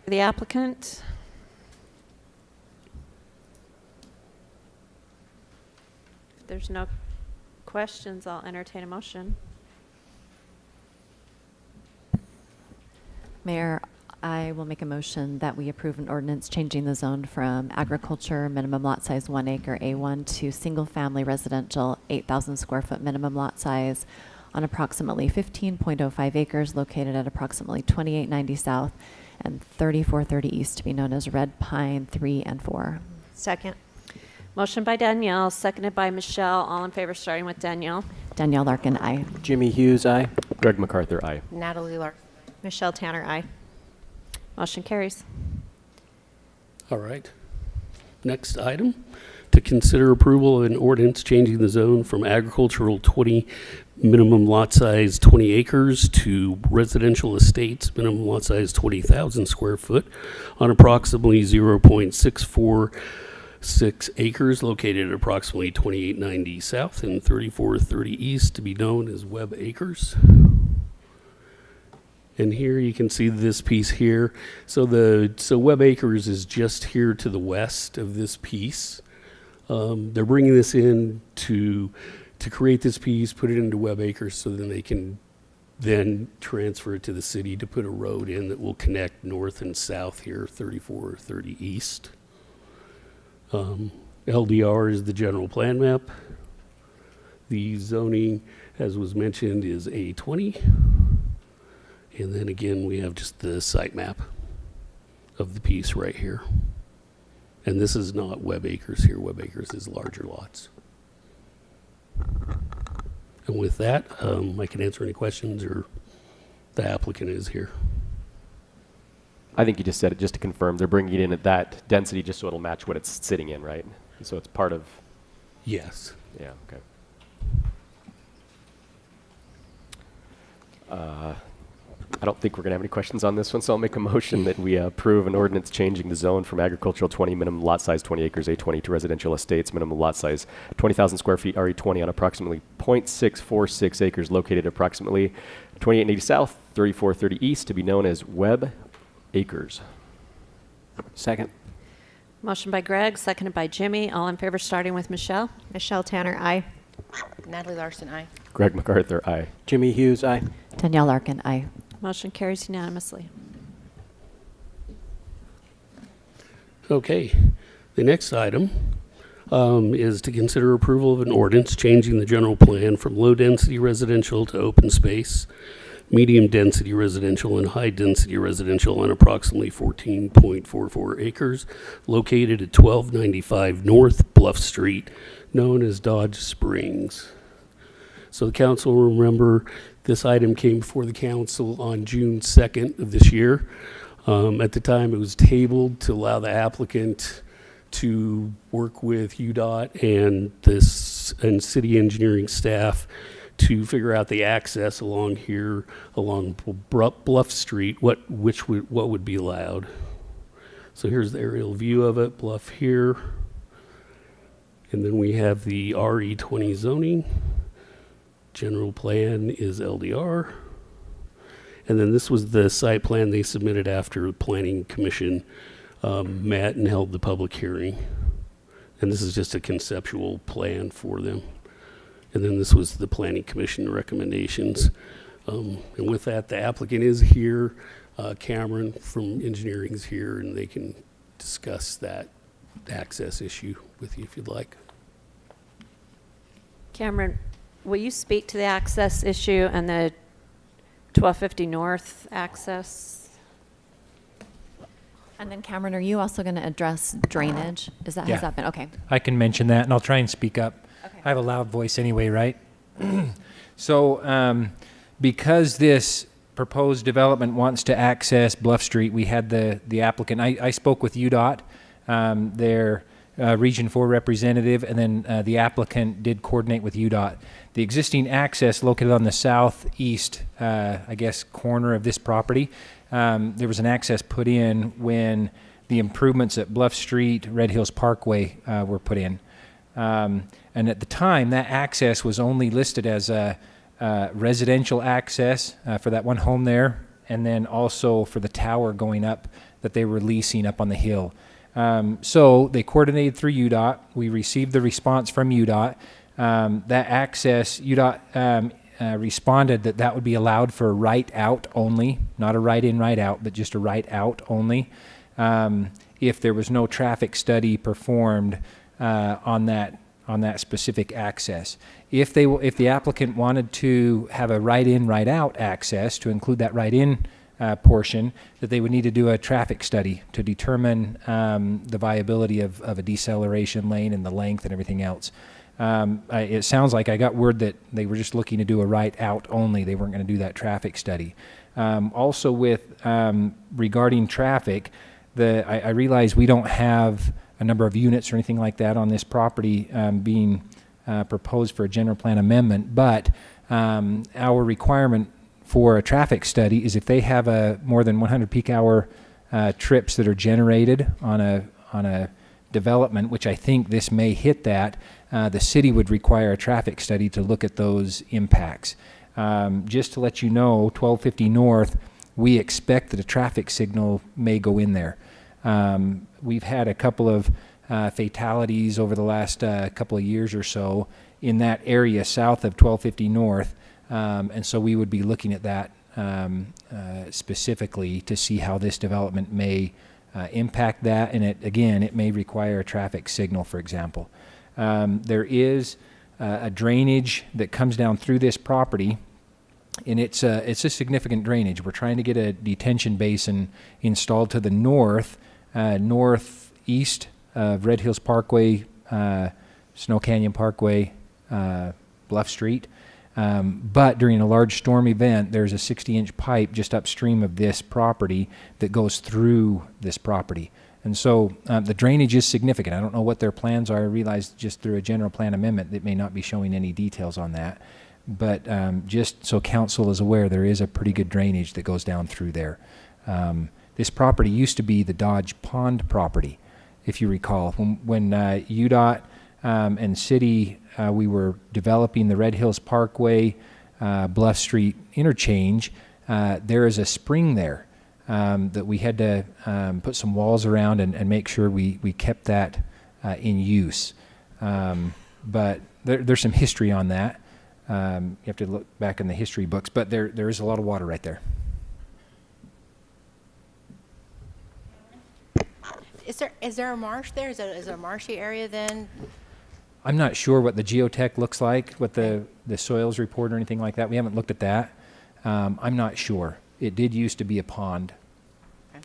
The applicant. If there's no questions, I'll entertain a motion. Mayor, I will make a motion that we approve an ordinance changing the zone from agriculture minimum lot size 1 acre A1 to single-family residential 8,000 square foot minimum lot size on approximately 15.05 acres located at approximately 2890 South and 3430 East, to be known as Red Pine 3 and 4. Second. Motion by Danielle, seconded by Michelle. All in favor, starting with Danielle. Danielle Larkin, aye. Jimmy Hughes, aye. Greg MacArthur, aye. Natalie Larson. Michelle Tanner, aye. Motion carries. All right. Next item, to consider approval of an ordinance changing the zone from agricultural 20 minimum lot size 20 acres to residential estates minimum lot size 20,000 square foot on approximately 0.646 acres located at approximately 2890 South and 3430 East, to be known as Webb Acres. And here you can see this piece here. So Webb Acres is just here to the west of this piece. They're bringing this in to to create this piece, put it into Webb Acres, so then they can then transfer it to the city to put a road in that will connect north and south here, 34 or 30 east. LDR is the general plan map. The zoning, as was mentioned, is A20. And then again, we have just the site map of the piece right here. And this is not Webb Acres here. Webb Acres is larger lots. And with that, I can answer any questions, or the applicant is here. I think you just said it just to confirm. They're bringing it in at that density just so it'll match what it's sitting in, right? So it's part of... Yes. Yeah, okay. I don't think we're going to have any questions on this one, so I'll make a motion that we approve an ordinance changing the zone from agricultural 20, minimum lot size 20 acres, A20, to residential estates, minimum lot size 20,000 square feet, RE20, on approximately 0.646 acres located approximately 2880 south, 3430 east, to be known as Webb Acres. Second. Motion by Greg, seconded by Jimmy. All in favor, starting with Michelle. Michelle Tanner, aye. Natalie Larson, aye. Greg MacArthur, aye. Jimmy Hughes, aye. Danielle Larkin, aye. Motion carries unanimously. Okay, the next item is to consider approval of an ordinance changing the general plan from low-density residential to open space, medium-density residential, and high-density residential on approximately 14.44 acres located at 1295 North Bluff Street, known as Dodge Springs. So the council will remember this item came before the council on June 2nd of this year. At the time, it was tabled to allow the applicant to work with UDOT and city engineering staff to figure out the access along here, along Bluff Street, what would be allowed. So here's the aerial view of it, Bluff here. And then we have the RE20 zoning. General plan is LDR. And then this was the site plan they submitted after the Planning Commission met and held the public hearing. And this is just a conceptual plan for them. And then this was the Planning Commission recommendations. And with that, the applicant is here. Cameron from engineering is here, and they can discuss that access issue with you if you'd like. Cameron, will you speak to the access issue and the 1250 North access? And then Cameron, are you also going to address drainage? Has that been? Okay. I can mention that, and I'll try and speak up. Okay. I have a loud voice anyway, right? So because this proposed development wants to access Bluff Street, we had the applicant. I spoke with UDOT, their Region 4 representative, and then the applicant did coordinate with UDOT. The existing access located on the southeast, corner of this property, there was an access put in when the improvements at Bluff Street, Red Hills Parkway were put in. And at the time, that access was only listed as a residential access for that one home there, and then also for the tower going up that they were leasing up on the hill. So they coordinated through UDOT. We received the response from UDOT. That access, UDOT responded that would be allowed for right out only, not a right in, right out, but just a right out only, if there was no traffic study performed on that specific access. If the applicant wanted to have a right in, right out access to include that right in portion, that they would need to do a traffic study to determine the viability of a deceleration lane and the length and everything else. It sounds like I got word that they were just looking to do a right out only. They weren't going to do that traffic study. Also with regarding traffic, I realize we don't have a number of units or anything like that on this property being proposed for a general plan amendment, but our requirement for a traffic study is if they have more than 100 peak hour trips that are generated on a development, which I think this may hit that, the city would require a traffic study to look at those impacts. Just to let you know, 1250 North, we expect that a traffic signal may go in there. We've had a couple of fatalities over the last couple of years or so, in that area south of 1250 North. And so we would be looking at that specifically to see how this development may impact that. And it may require a traffic signal, for example. There is a drainage that comes down through this property, and it's a significant drainage. We're trying to get a detention basin installed to the northeast of Red Hills Parkway, Snow Canyon Parkway, Bluff Street. But during a large storm event, there's a 60-inch pipe just upstream of this property that goes through this property. And so the drainage is significant. I don't know what their plans are. I realize just through a general plan amendment that may not be showing any details on that. But just so council is aware, there is a pretty good drainage that goes down through there. This property used to be the Dodge Pond property, if you recall. When UDOT and city, we were developing the Red Hills Parkway, Bluff Street interchange, there is a spring there that we had to put some walls around and make sure we kept that in use. But there's some history on that. You have to look back in the history books, but there is a lot of water right there. Is there a marsh there? Is there a marshy area then? I'm not sure what the geotech looks like, what the soils report or anything like that. We haven't looked at that. I'm not sure. It did used to be a pond.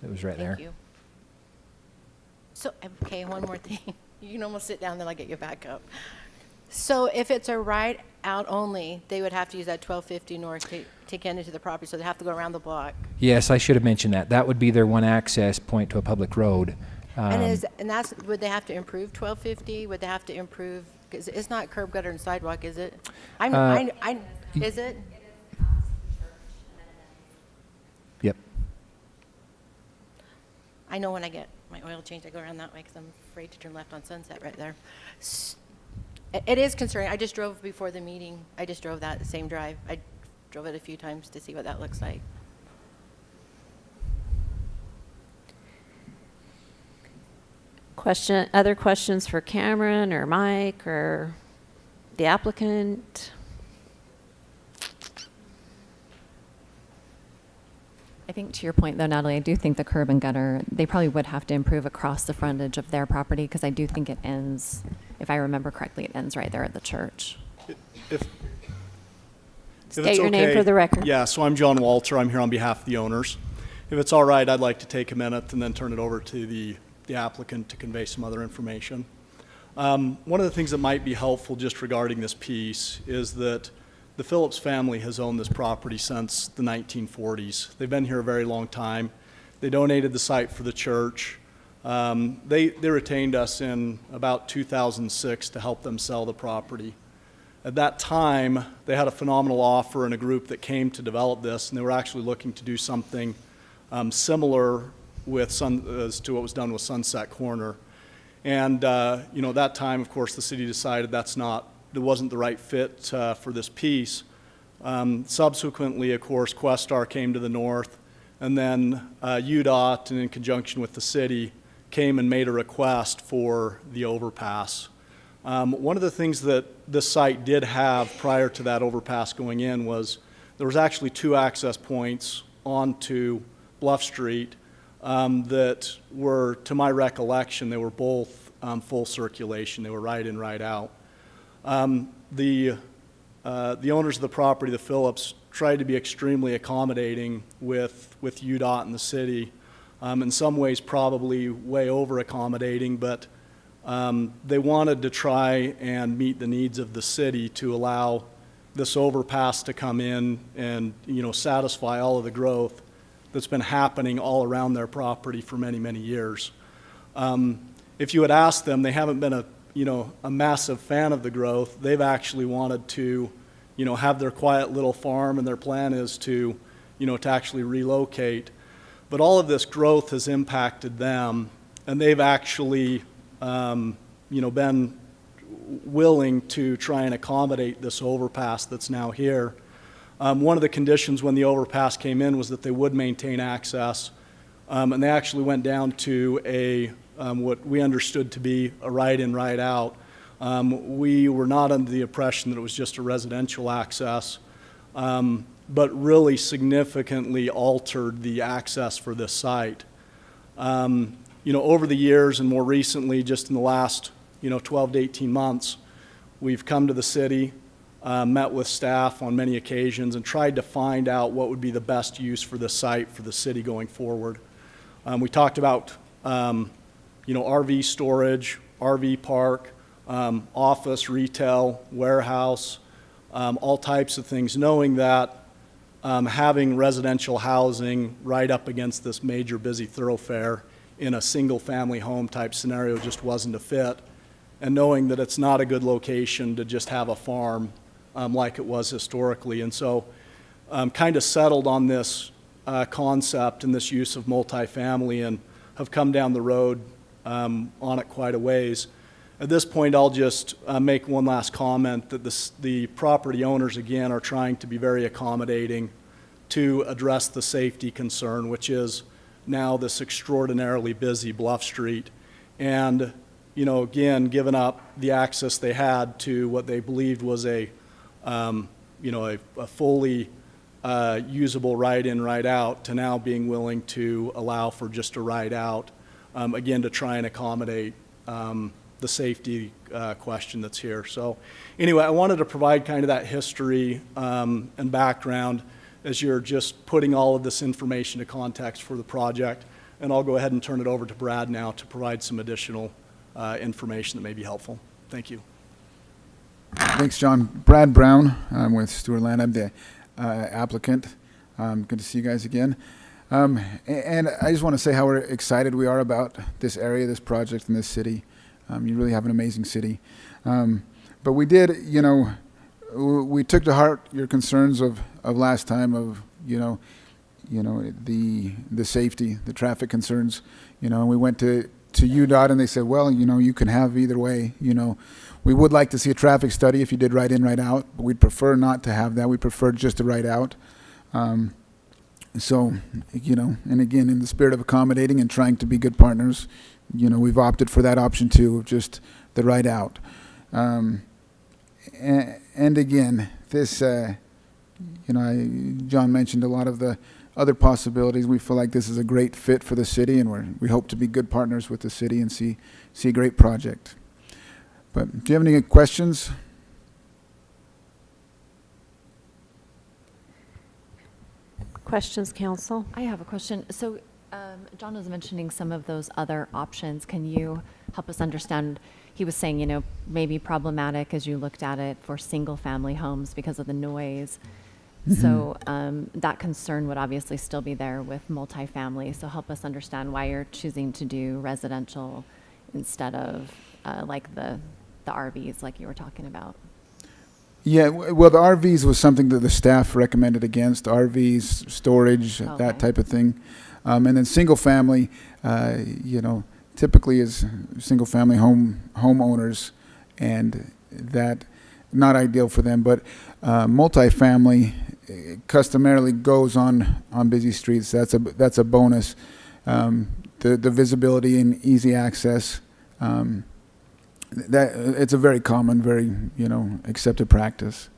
It was right there. Thank you. So, okay, one more thing. You can almost sit down, then I'll get you back up. So if it's a right out only, they would have to use that 1250 north to get into the property, so they have to go around the block. Yes, I should have mentioned that. That would be their one access point to a public road. And that's, would they have to improve 1250? Would they have to improve, because it's not curb, gutter, and sidewalk, is it? Is it? Yep. I know when I get my oil change, I go around that way because I'm afraid to turn left on Sunset right there. It is concerning. I just drove before the meeting. I just drove that same drive. I drove it a few times to see what that looks like. Other questions for Cameron or Mike or the applicant? I think to your point, though, Natalie, I do think the curb and gutter, they probably would have to improve across the frontage of their property, because I do think it ends, if I remember correctly, it ends right there at the church. State your name for the record. Yeah, so I'm John Walter. I'm here on behalf of the owners. If it's all right, I'd like to take a minute and then turn it over to the applicant to convey some other information. One of the things that might be helpful just regarding this piece is that the Phillips family has owned this property since the 1940s. They've been here a very long time. They donated the site for the church. They retained us in about 2006 to help them sell the property. At that time, they had a phenomenal offer and a group that came to develop this, and they were actually looking to do something similar as to what was done with Sunset Corner. And at that time, of course, the city decided it wasn't the right fit for this piece. Subsequently, of course, Questar came to the north, and then UDOT, and in conjunction with the city, came and made a request for the overpass. One of the things that this site did have prior to that overpass going in was there was actually two access points onto Bluff Street that were, to my recollection, they were both full circulation. They were right in, right out. The owners of the property, the Phillips, tried to be extremely accommodating with UDOT and the city. In some ways, probably way over accommodating, but they wanted to try and meet the needs of the city to allow this overpass to come in and satisfy all of the growth that's been happening all around their property for many, many years. If you had asked them, they haven't been a massive fan of the growth. They've actually wanted to, have their quiet little farm, and their plan is to, to actually relocate. But all of this growth has impacted them, and they've actually, been willing to try and accommodate this overpass that's now here. One of the conditions when the overpass came in was that they would maintain access, and they actually went down to what we understood to be a right in, right out. We were not under the impression that it was just a residential access, but really significantly altered the access for this site. Over the years and more recently, just in the last 12 to 18 months, we've come to the city, met with staff on many occasions, and tried to find out what would be the best use for this site for the city going forward. We talked about RV storage, RV park, office, retail, warehouse, all types of things, knowing that having residential housing right up against this major busy thoroughfare in a single-family home type scenario just wasn't a fit, and knowing that it's not a good location to just have a farm like it was historically. And so kind of settled on this concept and this use of multifamily and have come down the road on it quite a ways. At this point, I'll just make one last comment that the property owners, again, are trying to be very accommodating to address the safety concern, which is now this extraordinarily busy Bluff Street. And, again, giving up the access they had to what they believed was a fully usable ride-in, ride-out, to now being willing to allow for just a ride-out, again, to try and accommodate the safety question that's here. So anyway, I wanted to provide kind of that history and background as you're just putting all of this information to context for the project. And I'll go ahead and turn it over to Brad now to provide some additional information that may be helpful. Thank you. Thanks, John. Brad Brown. I'm with Stewart Land. I'm the applicant. Good to see you guys again. And I just want to say how excited we are about this area, this project, in this city. You really have an amazing city. But we did, we took to heart your concerns of last time of, the safety, the traffic concerns, and we went to UDOT and they said, well, you can have either way, We would like to see a traffic study if you did right in, right out, but we'd prefer not to have that. We prefer just to right out. So, and again, in the spirit of accommodating and trying to be good partners, we've opted for that option too, of just the right out. And again, this, John mentioned a lot of the other possibilities. We feel like this is a great fit for the city, and we hope to be good partners with the city and see a great project. But do you have any questions? Questions, council? I have a question. So John was mentioning some of those other options. Can you help us understand? He was saying, maybe problematic as you looked at it for single family homes because of the noise. Mm-hmm. So that concern would obviously still be there with multifamily. So help us understand why you're choosing to do residential instead of like the RVs like you were talking about. Yeah, well, the RVs was something that the staff recommended against, RVs, storage, that type of thing. And then single family, typically is single family homeowners, and that not ideal for them. But multifamily customarily goes on busy streets. That's a bonus. The visibility and easy access. That it's a very common, very accepted practice.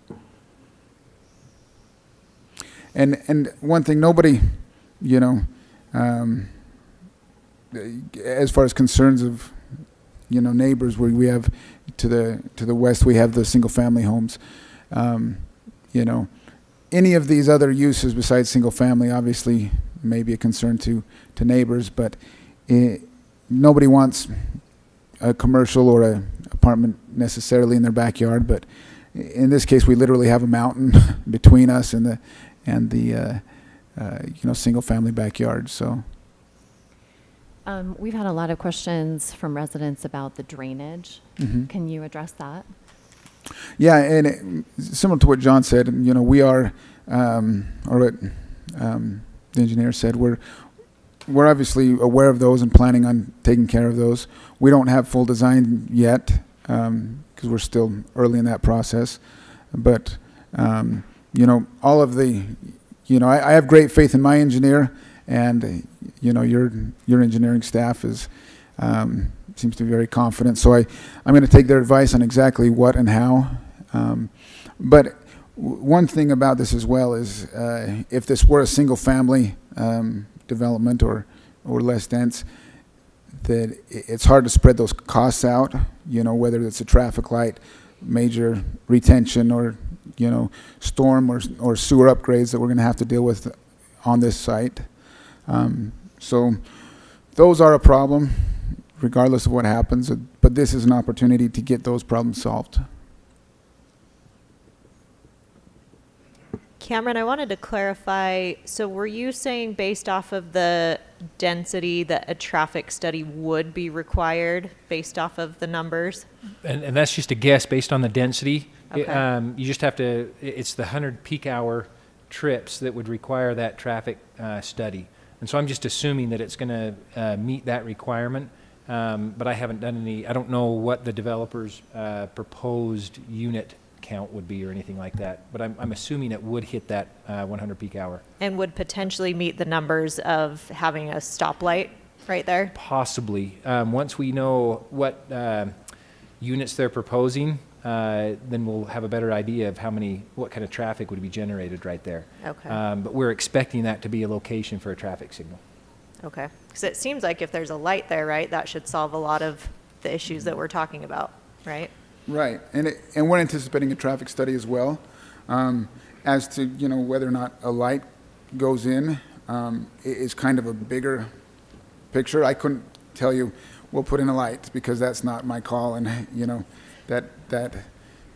And one thing, nobody, as far as concerns of neighbors, where we have to the west, we have the single family homes. Any of these other uses besides single family obviously may be a concern to neighbors, but nobody wants a commercial or a apartment necessarily in their backyard, but in this case, we literally have a mountain between us and the single family backyard. So we've had a lot of questions from residents about the drainage. Mm-hmm. Can you address that? Yeah, and similar to what John said, we are, or what the engineer said, we're obviously aware of those and planning on taking care of those. We don't have full design yet because we're still early in that process. But, all of the, I have great faith in my engineer, and, your engineering staff is, seems to be very confident. So I'm going to take their advice on exactly what and how. But one thing about this as well is if this were a single family development or less dense, that it's hard to spread those costs out, whether it's a traffic light, major retention, or, storm or sewer upgrades that we're going to have to deal with on this site. So those are a problem, regardless of what happens, but this is an opportunity to get those problems solved. Cameron, I wanted to clarify, so were you saying based off of the density that a traffic study would be required based off of the numbers? And that's just a guess based on the density. Okay. You just have to, it's the 100 peak hour trips that would require that traffic study. And so I'm just assuming that it's going to meet that requirement. But I haven't done any, I don't know what the developer's proposed unit count would be or anything like that. But I'm assuming it would hit that 100 peak hour. And would potentially meet the numbers of having a stoplight right there? Possibly. Once we know what units they're proposing, then we'll have a better idea of what kind of traffic would be generated right there. Okay. But we're expecting that to be a location for a traffic signal. Okay. Because it seems like if there's a light there, right, that should solve a lot of the issues that we're talking about, right? Right, and we're anticipating a traffic study as well, as to whether or not a light goes in. Is kind of a bigger picture. I couldn't tell you we'll put in a light because that's not my call, and that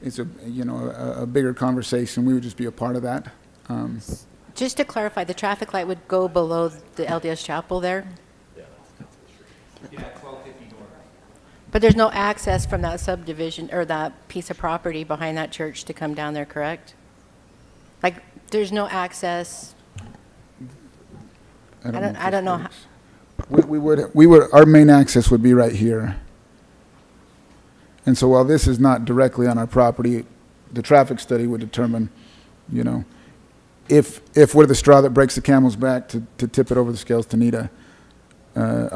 is a bigger conversation. We would just be a part of that. Just to clarify, the traffic light would go below the LDS chapel there? Yeah, 1250 north. But there's no access from that subdivision or that piece of property behind that church to come down there, correct? Like, there's no access. I don't know. We would. Our main access would be right here. And so while this is not directly on our property, the traffic study would determine, if we're the straw that breaks the camel's back to tip it over the scales to need a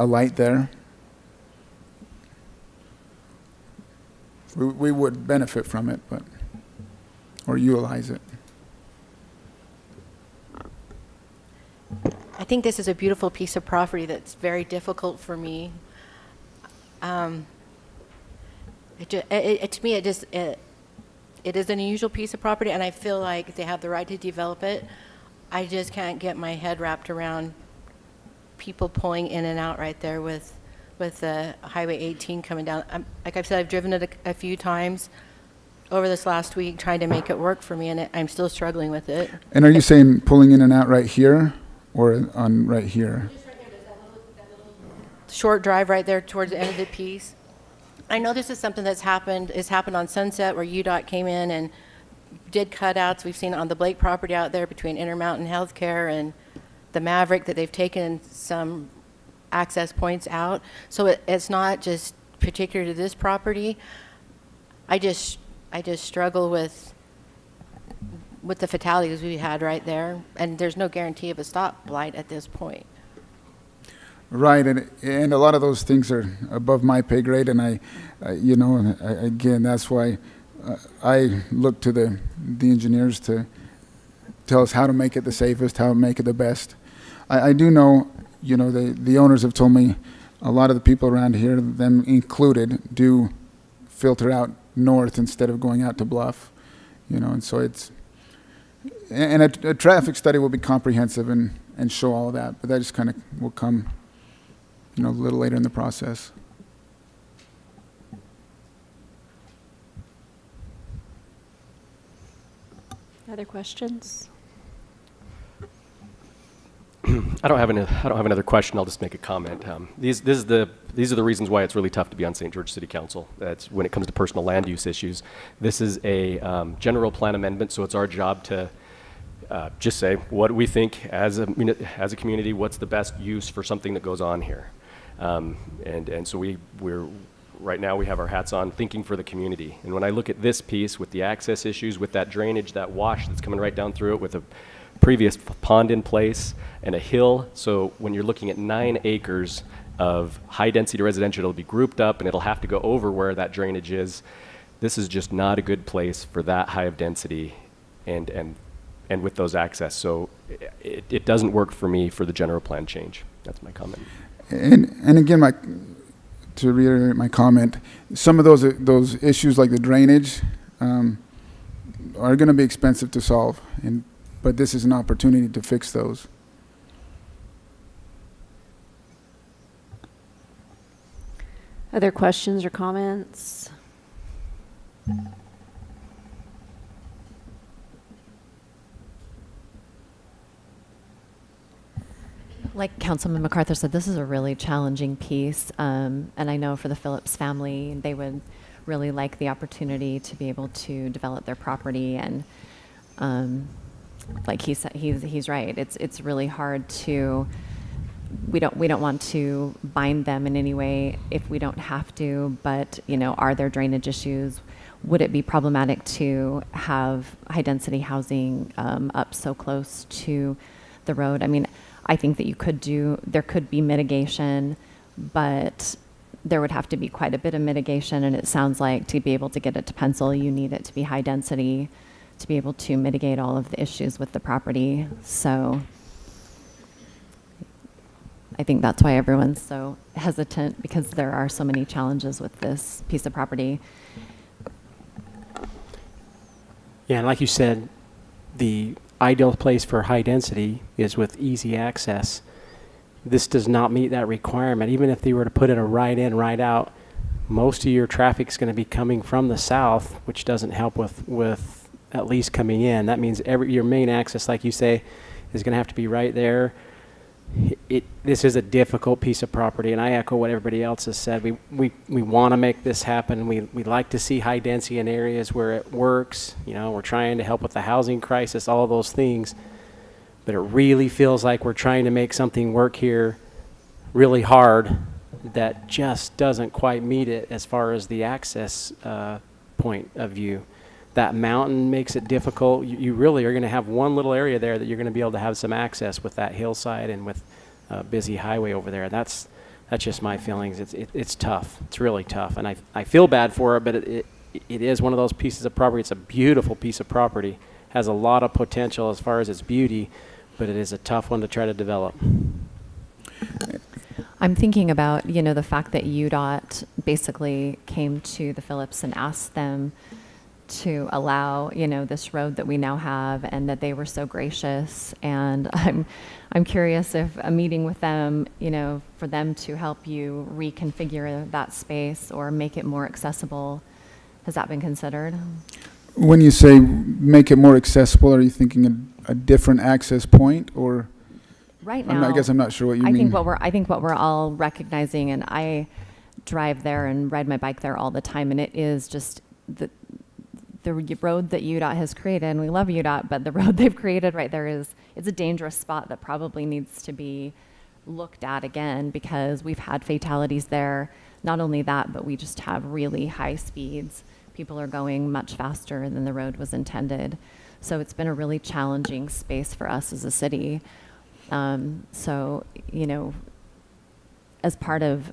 light there. We would benefit from it, or utilize it. I think this is a beautiful piece of property that's very difficult for me. To me, it is an unusual piece of property, and I feel like they have the right to develop it. I just can't get my head wrapped around people pulling in and out right there with Highway 18 coming down. Like I've said, I've driven it a few times over this last week trying to make it work for me, and I'm still struggling with it. And are you saying pulling in and out right here or on right here? Just right here, there's that little short drive right there towards the end of the piece. I know this is something that's happened on Sunset where UDOT came in and did cutouts. We've seen it on the Blake property out there between Intermountain Healthcare and the Maverick that they've taken some access points out. So it's not just particular to this property. I just struggle with the fatalities we had right there, and there's no guarantee of a stoplight at this point. Right, and a lot of those things are above my pay grade, and again, that's why I look to the engineers to tell us how to make it the safest, how to make it the best. I do know, the owners have told me a lot of the people around here, them included, do filter out north instead of going out to Bluff, and so and a traffic study will be comprehensive and show all of that, but that just kind of will come a little later in the process. Other questions? I don't have another question. I'll just make a comment. These are the reasons why it's really tough to be on St. George City Council. That's when it comes to personal land use issues. This is a general plan amendment, so it's our job to just say what do we think as a community. What's the best use for something that goes on here? And so we're right now we have our hats on thinking for the community. And when I look at this piece with the access issues, with that drainage, that wash that's coming right down through it, with a previous pond in place and a hill. So when you're looking at 9 acres of high-density residential, it'll be grouped up and it'll have to go over where that drainage is. This is just not a good place for that high of density and with those access. So it doesn't work for me for the general plan change. That's my comment. And again, to reiterate my comment, some of those issues like the drainage are going to be expensive to solve, but this is an opportunity to fix those. Other questions or comments? Like Councilman MacArthur said, this is a really challenging piece, and I know for the Phillips family, they would really like the opportunity to be able to develop their property, and like he said, he's right. It's really hard to. We don't want to bind them in any way if we don't have to. But are there drainage issues? Would it be problematic to have high density housing up so close to the road? I mean, I think that there could be mitigation, but there would have to be quite a bit of mitigation. And it sounds like to be able to get it to pencil, you need it to be high density to be able to mitigate all of the issues with the property. So I think that's why everyone's so hesitant, because there are so many challenges with this piece of property. Yeah, and like you said, the ideal place for high density is with easy access. This does not meet that requirement. Even if they were to put it a right in, right out, most of your traffic is going to be coming from the south, which doesn't help with at least coming in. That means your main access, like you say, is going to have to be right there. This is a difficult piece of property, and I echo what everybody else has said. We want to make this happen. We like to see high density in areas where it works. We're trying to help with the housing crisis, all of those things. But it really feels like we're trying to make something work here really hard that just doesn't quite meet it as far as the access point of view. That mountain makes it difficult. You really are going to have one little area there that you're going to be able to have some access with that hillside and with a busy highway over there. That's just my feelings. It's tough. It's really tough. And I feel bad for it, but it is one of those pieces of property. It's a beautiful piece of property. Has a lot of potential as far as its beauty, but it is a tough one to try to develop. I'm thinking about, the fact that UDOT basically came to the Phillips and asked them to allow, this road that we now have, and that they were so gracious. And I'm curious if a meeting with them, for them to help you reconfigure that space or make it more accessible, has that been considered? When you say make it more accessible, are you thinking a different access point, or? Right now, I guess I'm not sure what you mean. I think what we're all recognizing, and I drive there and ride my bike there all the time, and it is just the road that UDOT has created, and we love UDOT, but the road they've created right there it's a dangerous spot that probably needs to be looked at again, because we've had fatalities there. Not only that, but we just have really high speeds. People are going much faster than the road was intended. So it's been a really challenging space for us as a city. So, as part of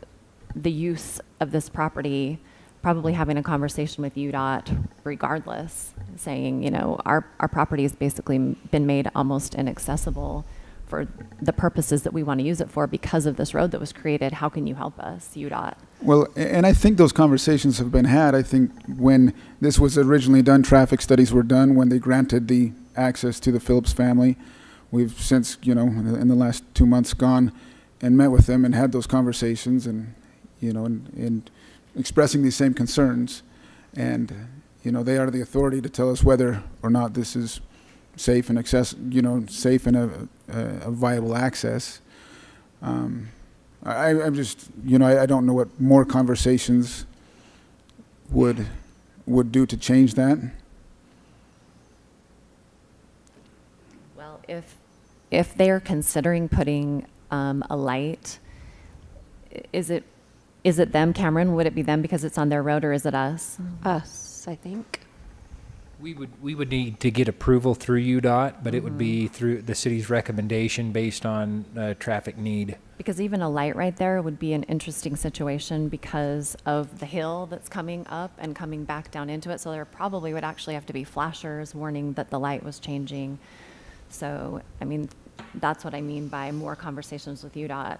the use of this property, probably having a conversation with UDOT regardless, saying, our property has basically been made almost inaccessible for the purposes that we want to use it for because of this road that was created. How can you help us, UDOT? Well, and I think those conversations have been had. I think when this was originally done, traffic studies were done when they granted the access to the Phillips family. We've since, in the last 2 months gone and met with them and had those conversations and, and expressing these same concerns. And, they are the authority to tell us whether or not this is safe and safe and a viable access. I'm just, I don't know what more conversations would do to change that. Well, if they're considering putting a light, is it them, Cameron? Would it be them because it's on their road, or is it us? Us, I think. We would need to get approval through UDOT, but it would be through the city's recommendation based on traffic need. Because even a light right there would be an interesting situation because of the hill that's coming up and coming back down into it. So there probably would actually have to be flashers warning that the light was changing. So, I mean, that's what I mean by more conversations with UDOT.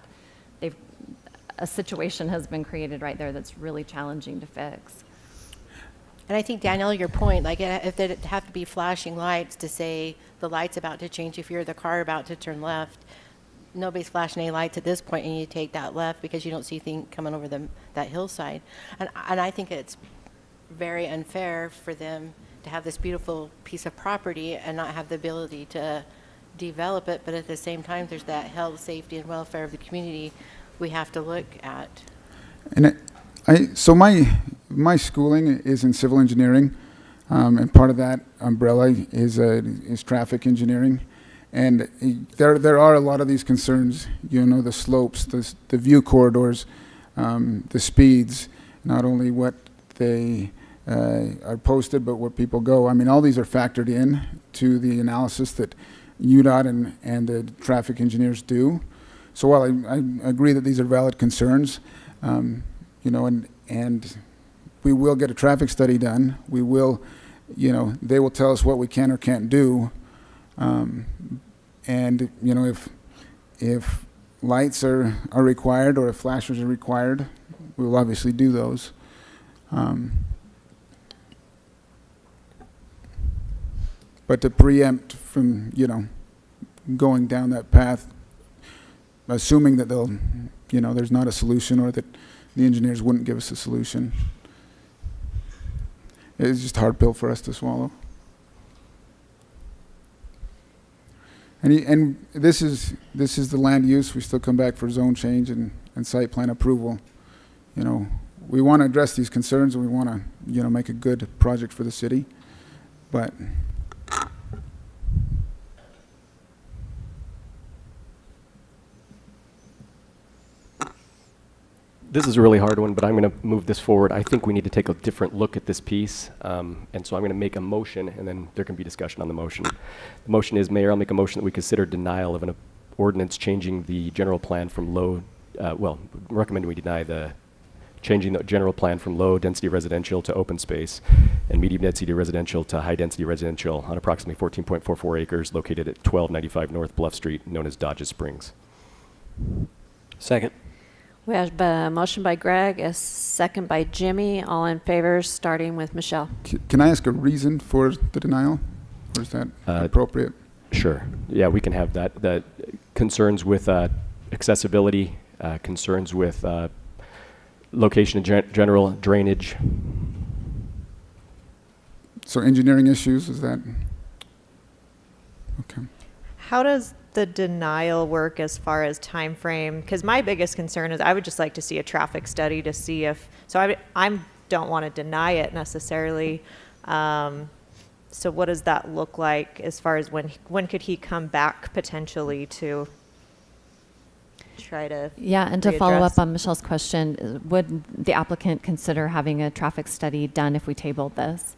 A situation has been created right there that's really challenging to fix. And I think, Danielle, your point, like if there have to be flashing lights to say the light's about to change, if you're the car about to turn left, nobody's flashing any lights at this point, and you take that left because you don't see things coming over that hillside. And I think it's very unfair for them to have this beautiful piece of property and not have the ability to develop it, but at the same time, there's that health, safety, and welfare of the community we have to look at. And so my schooling is in civil engineering, and part of that umbrella is traffic engineering. And there are a lot of these concerns, you know, the slopes, the view corridors, the speeds, not only what they are posted, but where people go. I mean, all these are factored in to the analysis that UDOT and the traffic engineers do. So while I agree that these are valid concerns, you know, and we will get a traffic study done. We will, you know, they will tell us what we can or can't do. And, you know, if lights are required or if flashers are required, we will obviously do those. But to preempt from, you know, going down that path, assuming that they'll, you know, there's not a solution or that the engineers wouldn't give us a solution, it's just a hard pill for us to swallow. And this is the land use. We still come back for zone change and site plan approval. You know, we want to address these concerns and we want to, you know, make a good project for the city. But This is a really hard one, but I'm going to move this forward. I think we need to take a different look at this piece, and so I'm going to make a motion, and then there can be discussion on the motion. The motion is, Mayor, I'll make a motion that we consider denial of an ordinance changing the general plan from low, recommend we deny changing the general plan from low-density residential to open space and medium-density residential to high-density residential on approximately 14.44 acres located at 1295 North Bluff Street, known as Dodges Springs. Second. We have a motion by Greg, a second by Jimmy. All in favor, starting with Michelle. Can I ask a reason for the denial? Or is that appropriate? Sure. Yeah, we can have that. The concerns with accessibility, concerns with location and general drainage. So engineering issues, is that? Okay. How does the denial work as far as time frame? Because my biggest concern is I would just like to see a traffic study to see if, so I don't want to deny it necessarily. So what does that look like as far as when could he come back potentially to try to and to follow readdress? up on Michelle's question, would the applicant consider having a traffic study done if we tabled this?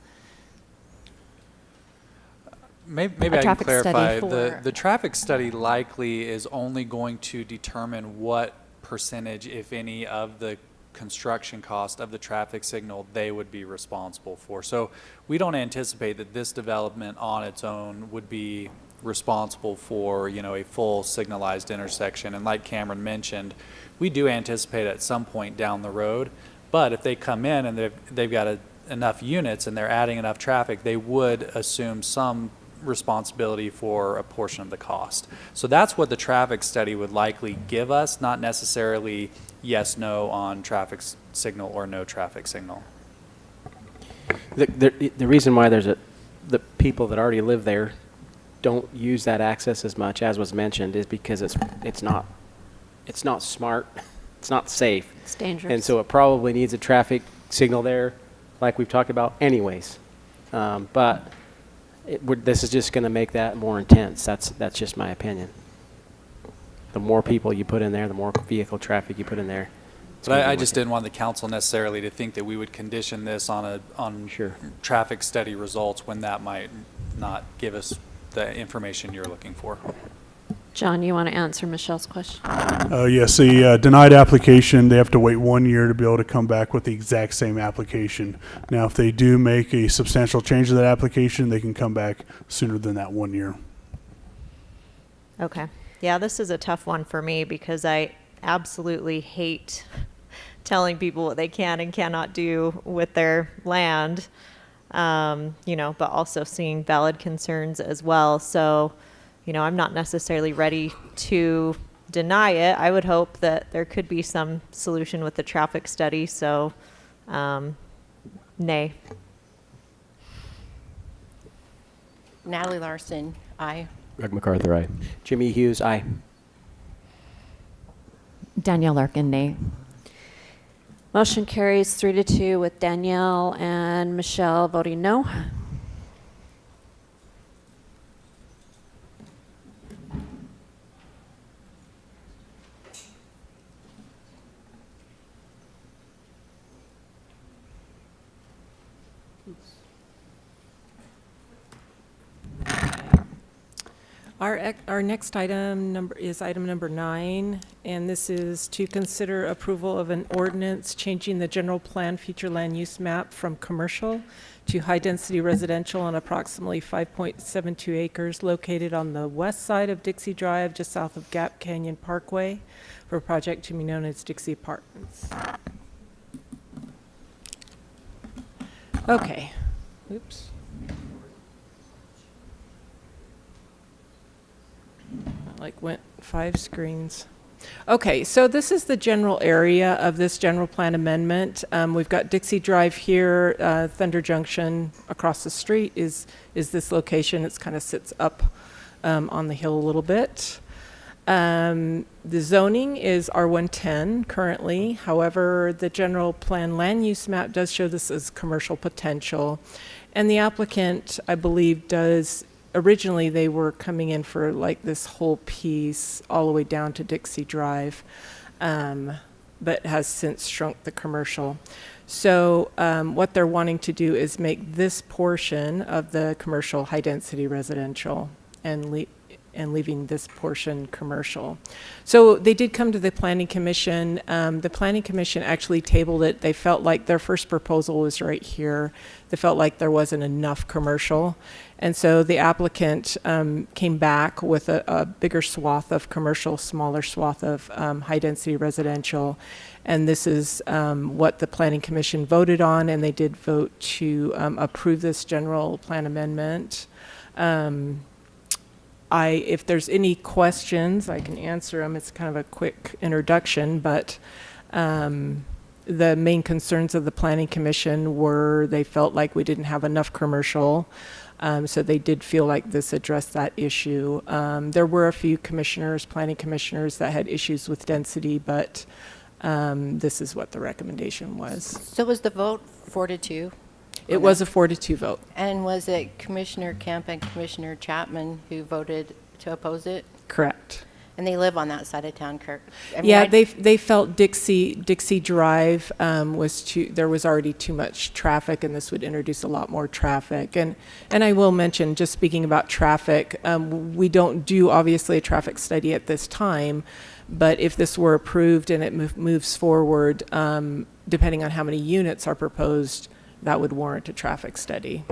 Maybe I can clarify. The traffic study likely is only going to determine what percentage, if any, of the construction cost of the traffic signal they would be responsible for. So we don't anticipate that this development on its own would be responsible for, you know, a full signalized intersection. And like Cameron mentioned, we do anticipate at some point down the road, but if they come in and they've got enough units and they're adding enough traffic, they would assume some responsibility for a portion of the cost. So that's what the traffic study would likely give us, not necessarily yes, no on traffic signal or no traffic signal. The reason why the people that already live there don't use that access as much as was mentioned is because it's not smart, it's not safe. It's dangerous. And so it probably needs a traffic signal there like we've talked about anyways. But this is just going to make that more intense. That's just my opinion. The more people you put in there, the more vehicle traffic you put in there, But I just didn't want the council necessarily to think that we would condition this on traffic study results when that might not give us the information you're looking for. John, you want to answer Michelle's question? Yes, the denied application, they have to wait 1 year to be able to come back with the exact same application. Now, if they do make a substantial change to that application, they can come back sooner than that 1 year. Okay. Yeah, this is a tough one for me because I absolutely hate telling people what they can and cannot do with their land, but also seeing valid concerns as well. So, I'm not necessarily ready to deny it. I would hope that there could be some solution with the traffic study. So, nay. Natalie Larson, aye. Greg MacArthur, aye. Jimmy Hughes, aye. Danielle Larkin, nay. Motion carries 3-2 with Danielle and Michelle voting no. Our next item is item number 9, and this is to consider approval of an ordinance changing the general plan future land use map from commercial to high-density residential on approximately 5.72 acres located on the west side of Dixie Drive, just south of Gap Canyon Parkway, for a project to be known as Dixie Apartments. Okay. Oops. Went 5 screens. Okay, so this is the general area of this general plan amendment. We've got Dixie Drive here, Thunder Junction across the street is this location. It kind of sits up on the hill a little bit. The zoning is R110 currently. However, the general plan land use map does show this as commercial potential. And the applicant, I believe, originally they were coming in for this whole piece all the way down to Dixie Drive, but has since shrunk the commercial. So what they're wanting to do is make this portion of the commercial high-density residential and leaving this portion commercial. So they did come to the Planning Commission. The Planning Commission actually tabled it. They felt like their first proposal was right here. They felt like there wasn't enough commercial. And so the applicant came back with a bigger swath of commercial, smaller swath of high-density residential. And this is what the Planning Commission voted on, and they did vote to approve this general plan amendment. If there's any questions, I can answer them. It's kind of a quick introduction, but the main concerns of the Planning Commission were they felt like we didn't have enough commercial. So they did feel like this addressed that issue. There were a few planning commissioners that had issues with density, but this is what the recommendation was. So was the vote 4-2? It was a 4-2 vote. And was it Commissioner Kemp and Commissioner Chapman who voted to oppose it? Correct. And they live on that side of town, Kirk. They felt Dixie Drive there was already too much traffic, and this would introduce a lot more traffic. And I will mention, just speaking about traffic, we don't do obviously a traffic study at this time, but if this were approved and it moves forward, depending on how many units are proposed, that would warrant a traffic study.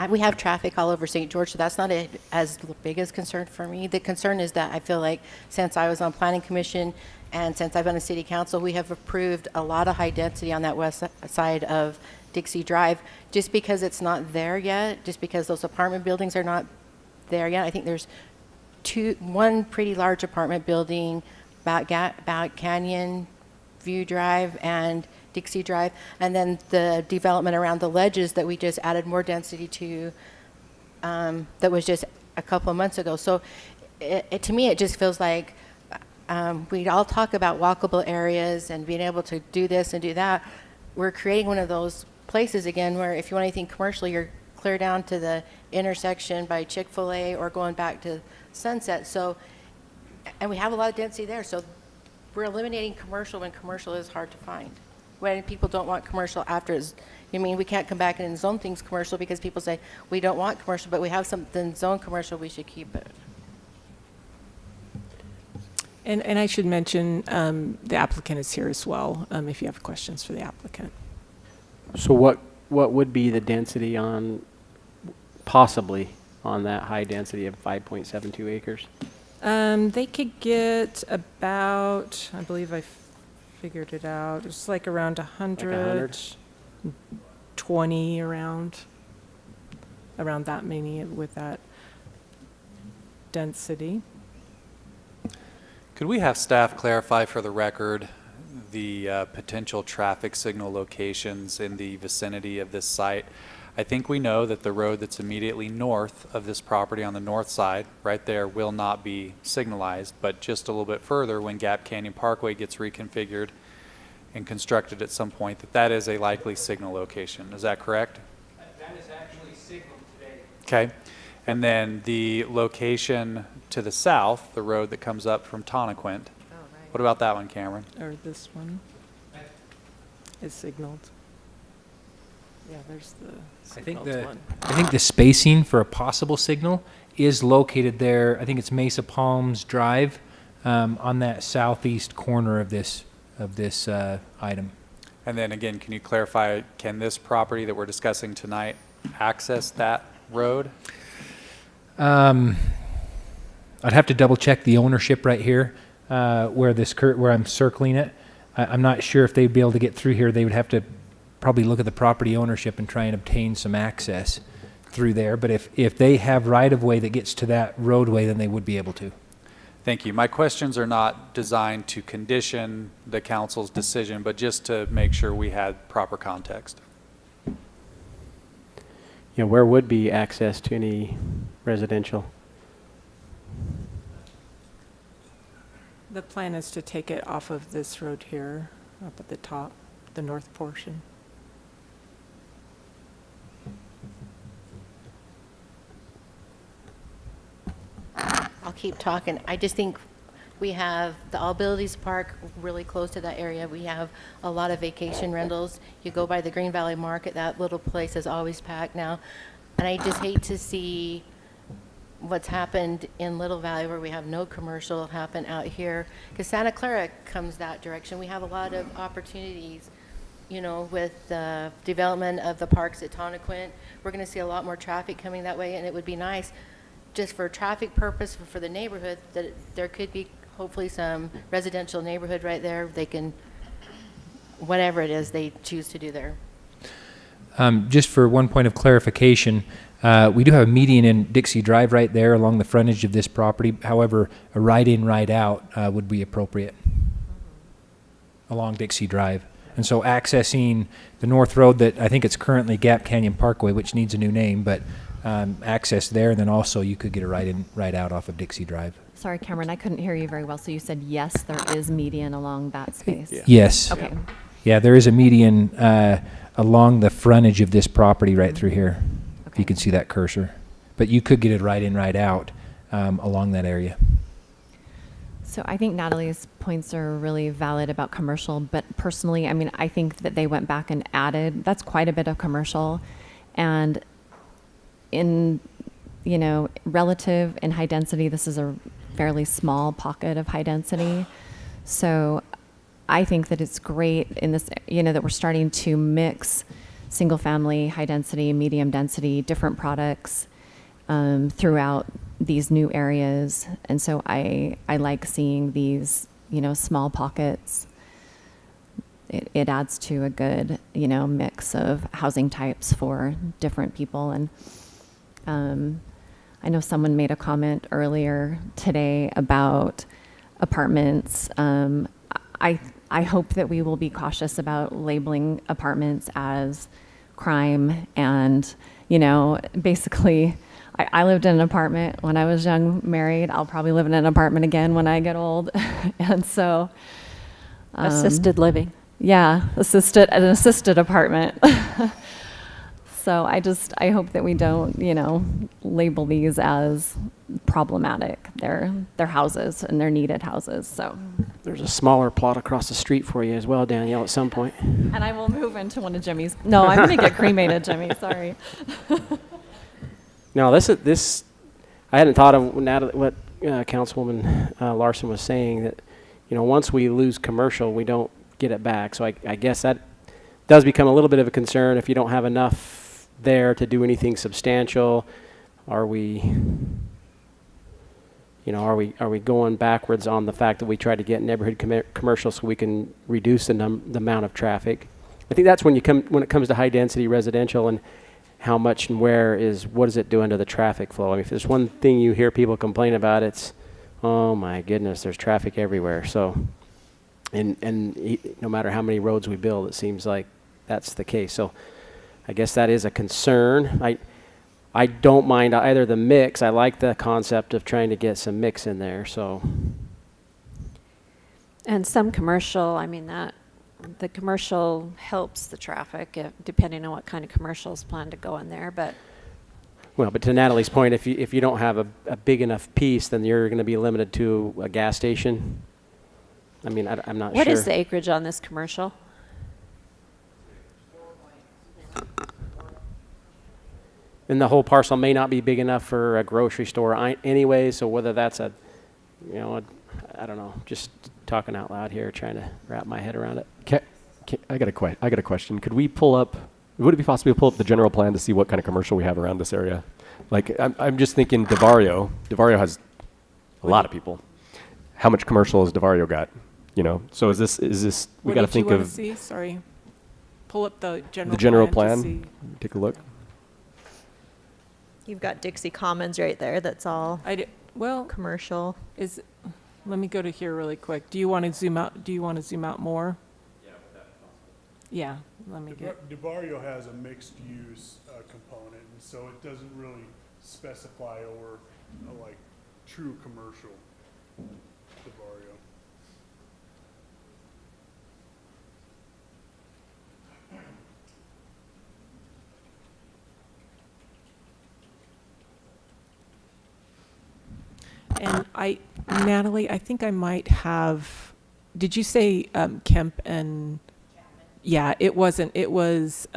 We have traffic all over St. George, so that's not as big as concern for me. The concern is that I feel like since I was on Planning Commission and since I've been on City Council, we have approved a lot of high density on that west side of Dixie Drive. Just because it's not there yet, just because those apartment buildings are not there yet, I think there's one pretty large apartment building about Canyon View Drive and Dixie Drive, and then the development around the ledges that we just added more density to, that was just a couple of months ago. So to me, it just feels like we all talk about walkable areas and being able to do this and do that. We're creating one of those places again where if you want anything commercial, you're clear down to the intersection by Chick-fil-A or going back to Sunset. So, and we have a lot of density there. So we're eliminating commercial when commercial is hard to find. When people don't want commercial after it's, I mean, we can't come back and zone things commercial because people say, we don't want commercial, but we have something zone commercial, we should keep it. And I should mention, the applicant is here as well, if you have questions for the applicant. So what would be the density on, possibly, on that high density of 5.72 acres? They could get about, I believe I figured it out, it's like around 120 around that many with that density. Could we have staff clarify for the record the potential traffic signal locations in the vicinity of this site? I think we know that the road that's immediately north of this property on the north side, right there, will not be signalized, but just a little bit further, when Gap Canyon Parkway gets reconfigured and constructed at some point, that is a likely signal location. Is that correct? That is actually signaled today. Okay. And then the location to the south, the road that comes up from Tonnequint. What about that one, Cameron? Or this one is signaled. Yeah, there's the signaled one. I think the spacing for a possible signal is located there. I think it's Mesa Palms Drive, on that southeast corner of this item. And then again, can you clarify, can this property that we're discussing tonight access that road? I'd have to double check the ownership right here, where I'm circling it. I'm not sure if they'd be able to get through here. They would have to probably look at the property ownership and try and obtain some access through there. But if they have right-of-way that gets to that roadway, then they would be able to. Thank you. My questions are not designed to condition the council's decision, but just to make sure we had proper context. Yeah, where would be access to any residential? The plan is to take it off of this road here, up at the top, the north portion. I'll keep talking. I just think we have the All Abilities Park really close to that area. We have a lot of vacation rentals. You go by the Green Valley Market, that little place is always packed now. And I just hate to see what's happened in Little Valley where we have no commercial happen out here. Because Santa Clara comes that direction. We have a lot of opportunities, you know, with the development of the parks at Tonnequint. We're going to see a lot more traffic coming that way, and it would be nice just for traffic purpose for the neighborhood that there could be hopefully some residential neighborhood right there. They can, whatever it is they choose to do there. Just for one point of clarification, we do have a median in Dixie Drive right there along the frontage of this property. However, a right-in, right-out would be appropriate along Dixie Drive. And so accessing the north road that I think it's currently Gap Canyon Parkway, which needs a new name, but access there, and then also you could get a right-in, right-out off of Dixie Drive. Sorry, Cameron, I couldn't hear you very well. So you said yes, there is median along that space? Yeah. Yes. Okay. Yeah, there is a median along the frontage of this property right through here. Okay. You can see that cursor. But you could get it right in, right out along that area. So I think Natalie's points are really valid about commercial, but personally, I mean, I think that they went back and added, that's quite a bit of commercial. And in, you know, relative in high density, this is a fairly small pocket of high density. So I think that it's great in this, you know, that we're starting to mix single family, high density, medium density, different products throughout these new areas. And so I like seeing these, you know, small pockets. It adds to a good, you know, mix of housing types for different people. And I know someone made a comment earlier today about apartments. I hope that we will be cautious about labeling apartments as crime and, you know, basically, I lived in an apartment when I was young, married. I'll probably live in an apartment again when I get old. And so... assisted living. Yeah, an assisted apartment. So I hope that we don't, label these as problematic. They're houses and they're needed houses. So There's a smaller plot across the street for you as well, Danielle, at some point. And I will move into one of Jimmy's. No, I'm going to get cremated, Jimmy. Sorry. No, this. I hadn't thought of what Councilwoman Larson was saying, that once we lose commercial, we don't get it back. So I guess that does become a little bit of a concern if you don't have enough there to do anything substantial. Are we going backwards on the fact that we try to get neighborhood commercial so we can reduce the amount of traffic? I think that's when it comes to high density residential and how much and where what is it doing to the traffic flow? I mean, if there's one thing you hear people complain about, it's, oh my goodness, there's traffic everywhere. So, and no matter how many roads we build, it seems like that's the case. So I guess that is a concern. I don't mind either the mix. I like the concept of trying to get some mix in there. So, and some commercial, the commercial helps the traffic, depending on what kind of commercials plan to go in there. But to Natalie's point, if you don't have a big enough piece, then you're going to be limited to a gas station. I'm not sure. What is the acreage on this commercial? And the whole parcel may not be big enough for a grocery store anyway, so whether that's I don't know, just talking out loud here, trying to wrap my head around it. I got a question. Would it be possible to pull up the general plan to see what kind of commercial we have around this area? Like, I'm just thinking DeVario has a lot of people. How much commercial has DeVario got? So is this, we got to think of. See? Sorry. Pull up the general plan. Take a look. You've got Dixie Commons right there. That's all commercial. Let me go to here really quick. Do you want to zoom out more? Yeah, let me get. DeVario has a mixed use component, and so it doesn't really specify or like true commercial DeVario. And Natalie, I think I might have. Did you say Kemp and? Yeah, it wasn't. It was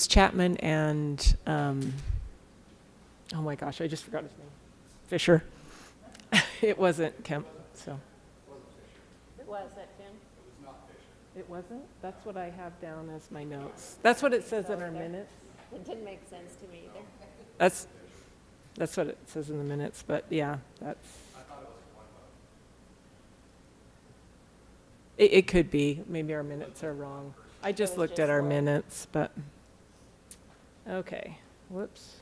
Chapman and. Oh my gosh, I just forgot his name. Fisher. It wasn't Kemp. So. It was that Tim. It was not Fisher. It wasn't. That's what I have down as my notes. That's what it says in our minutes. It didn't make sense to me either. That's what it says in the minutes, but yeah, that's. I thought it was one vote. It could be. Maybe our minutes are wrong. I just looked at our minutes, but. Okay. Whoops.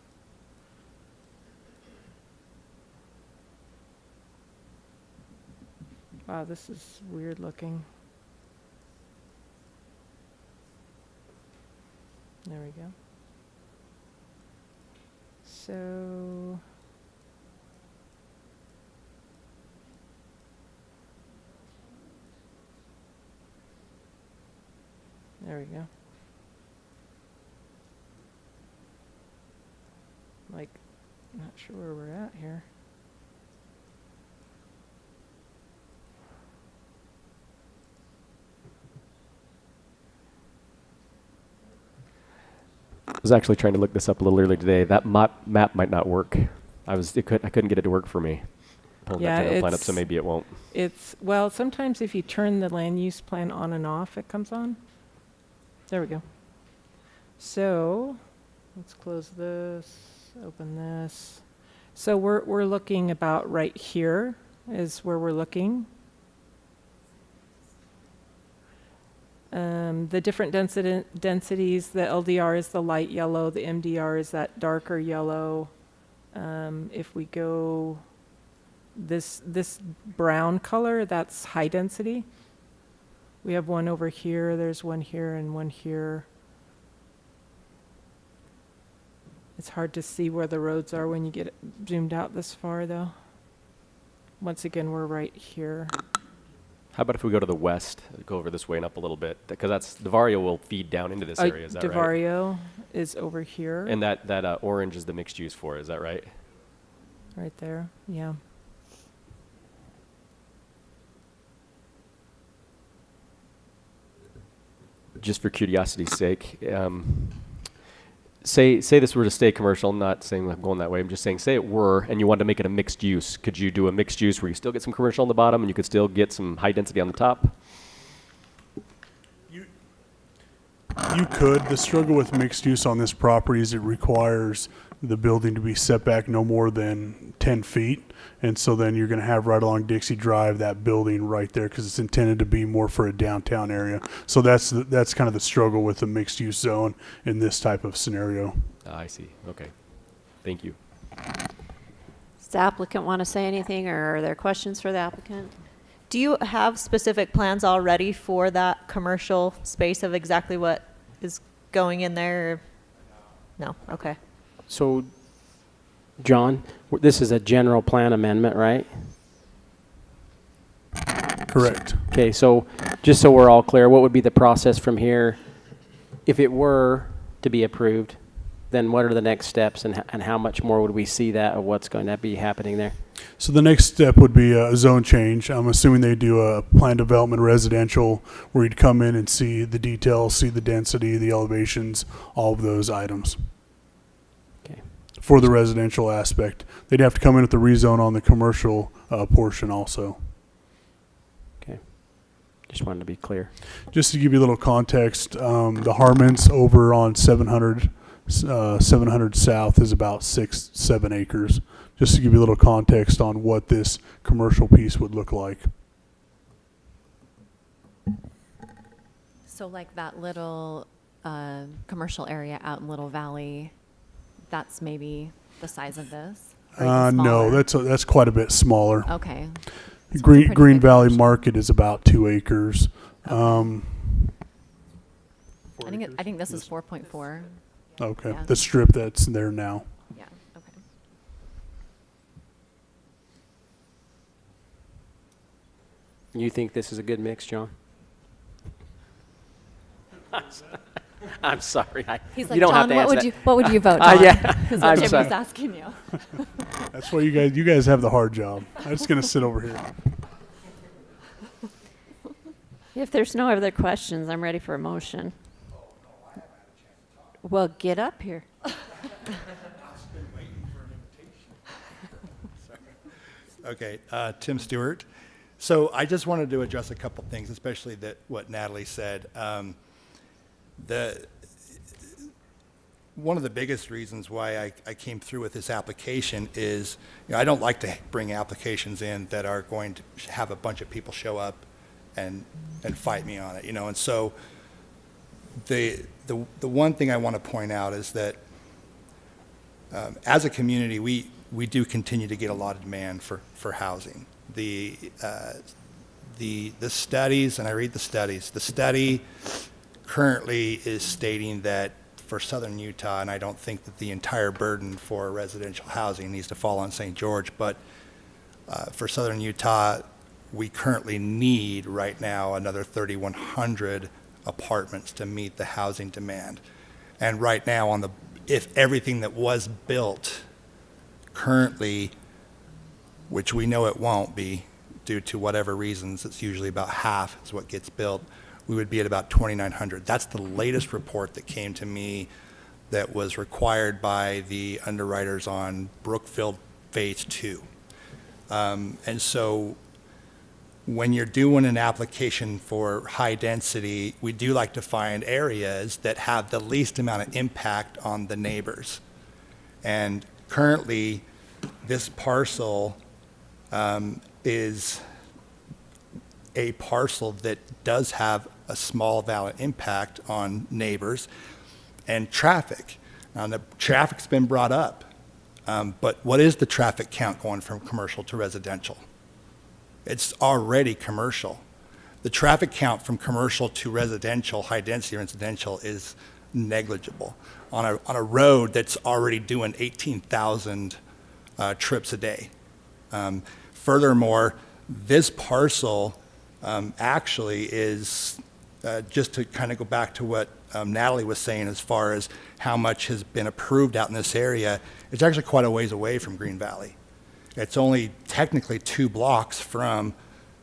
Wow, this is weird looking. There we go. So there we go. Like, not sure where we're at here. I was actually trying to look this up a little earlier today. That map might not work. I couldn't get it to work for me. Pulling that general plan up, so maybe it won't. Well, sometimes if you turn the land use plan on and off, it comes on. There we go. So let's close this, open this. So we're looking about right here is where we're looking. The different densities, the LDR is the light yellow, the MDR is that darker yellow. If we go this brown color, that's high density. We have one over here, there's one here and one here. It's hard to see where the roads are when you get it zoomed out this far though. Once again, we're right here. How about if we go to the west, go over this way and up a little bit, because that's DeVario will feed down into this area. Is that right? DeVario is over here. And that orange is the mixed use for. Is that right? Right there. Yeah. Just for curiosity's sake, say this were to stay commercial. I'm not saying I'm going that way. I'm just saying, say it were, and you wanted to make it a mixed use. Could you do a mixed use where you still get some commercial on the bottom and you could still get some high density on the top? You could. The struggle with mixed use on this property is it requires the building to be set back no more than 10 feet. And so then you're going to have right along Dixie Drive that building right there because it's intended to be more for a downtown area. So that's kind of the struggle with the mixed use zone in this type of scenario. I see. Okay. Thank you. Does the applicant want to say anything, or are there questions for the applicant? Do you have specific plans already for that commercial space of exactly what is going in there? No? Okay. So, John, this is a general plan amendment, right? Correct. Okay, so just so we're all clear, what would be the process from here? If it were to be approved, then what are the next steps, and how much more would we see that of what's going to be happening there? So the next step would be a zone change. I'm assuming they do a plan development residential where you'd come in and see the details, see the density, the elevations, all of those items. Okay. For the residential aspect. They'd have to come in with the rezone on the commercial portion also. Okay. Just wanted to be clear. Just to give you a little context, the Harmons over on 700 South is about 6-7 acres. Just to give you a little context on what this commercial piece would look like. So like that little commercial area out in Little Valley, that's maybe the size of this? No, that's quite a bit smaller. Okay. Green Valley Market is about 2 acres. Okay. I think this is 4.4. Okay, Yeah. the strip that's there now. Yeah, okay. You think this is a good mix, John? I'm sorry. He's You like, don't John, have to answer that. what would you vote, John? Yeah, Is I'm what sorry. Jimmy's asking you. That's why you guys have the hard job. I'm just gonna sit over here. If there's no other questions, I'm ready for a motion. Well, get up here. Okay, Tim Stewart. So I just wanted to address a couple things, especially what Natalie said. One of the biggest reasons why I came through with this application is, I don't like to bring applications in that are going to have a bunch of people show up and fight me on it, and so the one thing I want to point out is that as a community, we do continue to get a lot of demand for housing. The studies, and I read the studies, the study currently is stating that for southern Utah, and I don't think that the entire burden for residential housing needs to fall on St. George, but for southern Utah, we currently need right now another 3,100 apartments to meet the housing demand. And right now, if everything that was built currently, which we know it won't be due to whatever reasons, it's usually about half is what gets built, we would be at about 2,900. That's the latest report that came to me that was required by the underwriters on Brookfield Phase 2. And so when you're doing an application for high density, we do like to find areas that have the least amount of impact on the neighbors. And currently, this parcel is a parcel that does have a small valid impact on neighbors and traffic. Now, the traffic's been brought up, but what is the traffic count going from commercial to residential? It's already commercial. The traffic count from commercial to residential, high density residential, is negligible on a road that's already doing 18,000 trips a day. Furthermore, this parcel actually is, just to kind of go back to what Natalie was saying as far as how much has been approved out in this area, it's actually quite a ways away from Green Valley. It's only technically 2 blocks from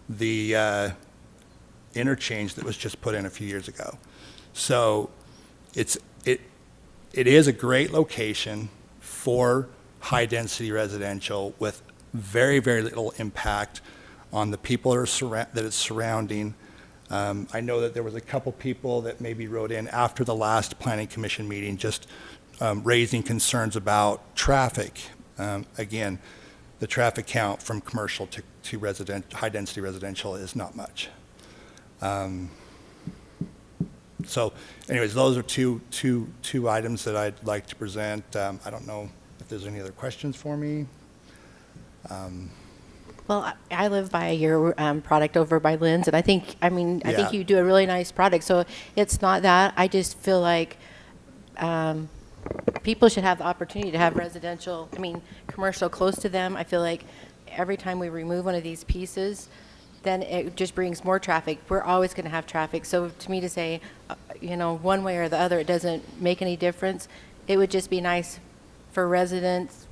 the interchange that was just put in a few years ago. So it is a great location for high-density residential with very, very little impact on the people that it's surrounding. I know that there was a couple people that maybe wrote in after the last Planning Commission meeting just raising concerns about traffic. Again, the traffic count from commercial to high-density residential is not much. So anyways, those are two items that I'd like to present. I don't know if there's any other questions for me. Well, I live by your product over by Lynn's, and I think Yeah. you do a really nice product. So it's not that. I just feel like people should have the opportunity to have commercial close to them. I feel like every time we remove one of these pieces, then it just brings more traffic. We're always going to have traffic. So to me to say, one way or the other, it doesn't make any difference. It would just be nice for residents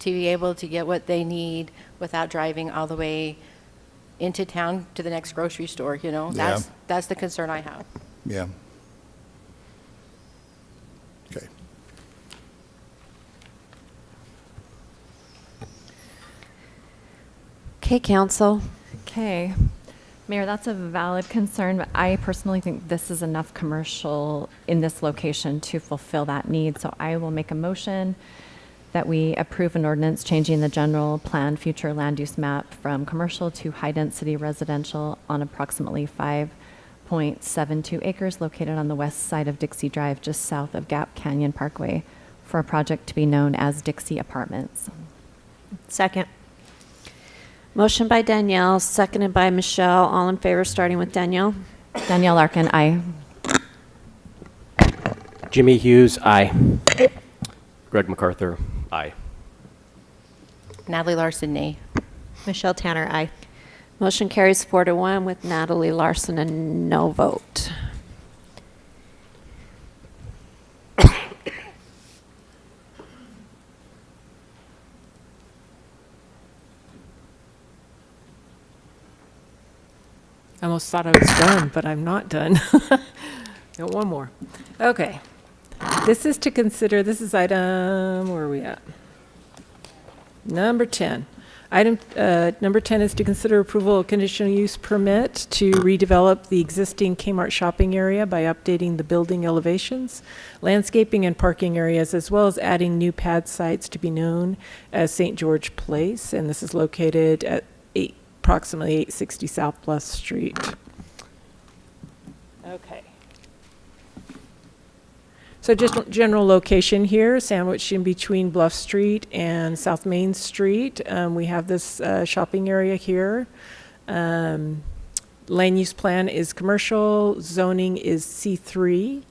to be able to get what they need without driving all the way into town to the next grocery store, That's the concern I have. Yeah. Okay. Okay, council. Okay. Mayor, that's a valid concern, but I personally think this is enough commercial in this location to fulfill that need. So I will make a motion that we approve an ordinance changing the general plan future land use map from commercial to high-density residential on approximately 5.72 acres located on the west side of Dixie Drive, just south of Gap Canyon Parkway, for a project to be known as Dixie Apartments. Second. Motion by Danielle, seconded by Michelle. All in favor, starting with Danielle. Danielle Larkin, aye. Jimmy Hughes, aye. Greg MacArthur, aye. Natalie Larson, nay. Michelle Tanner, aye. Motion carries 4-1 with Natalie Larson a no vote. I almost thought I was done, but I'm not done. Got one more. Okay. This is to consider, this is item, where are we at? Number 10. Item number 10 is to consider approval of conditional use permit to redevelop the existing Kmart shopping area by updating the building elevations, landscaping, and parking areas, as well as adding new pad sites to be known as St. George Place. And this is located at approximately 860 South Bluff Street. Okay. So just general location here, sandwiched in between Bluff Street and South Main Street. We have this shopping area here. Land use plan is commercial, zoning is C3.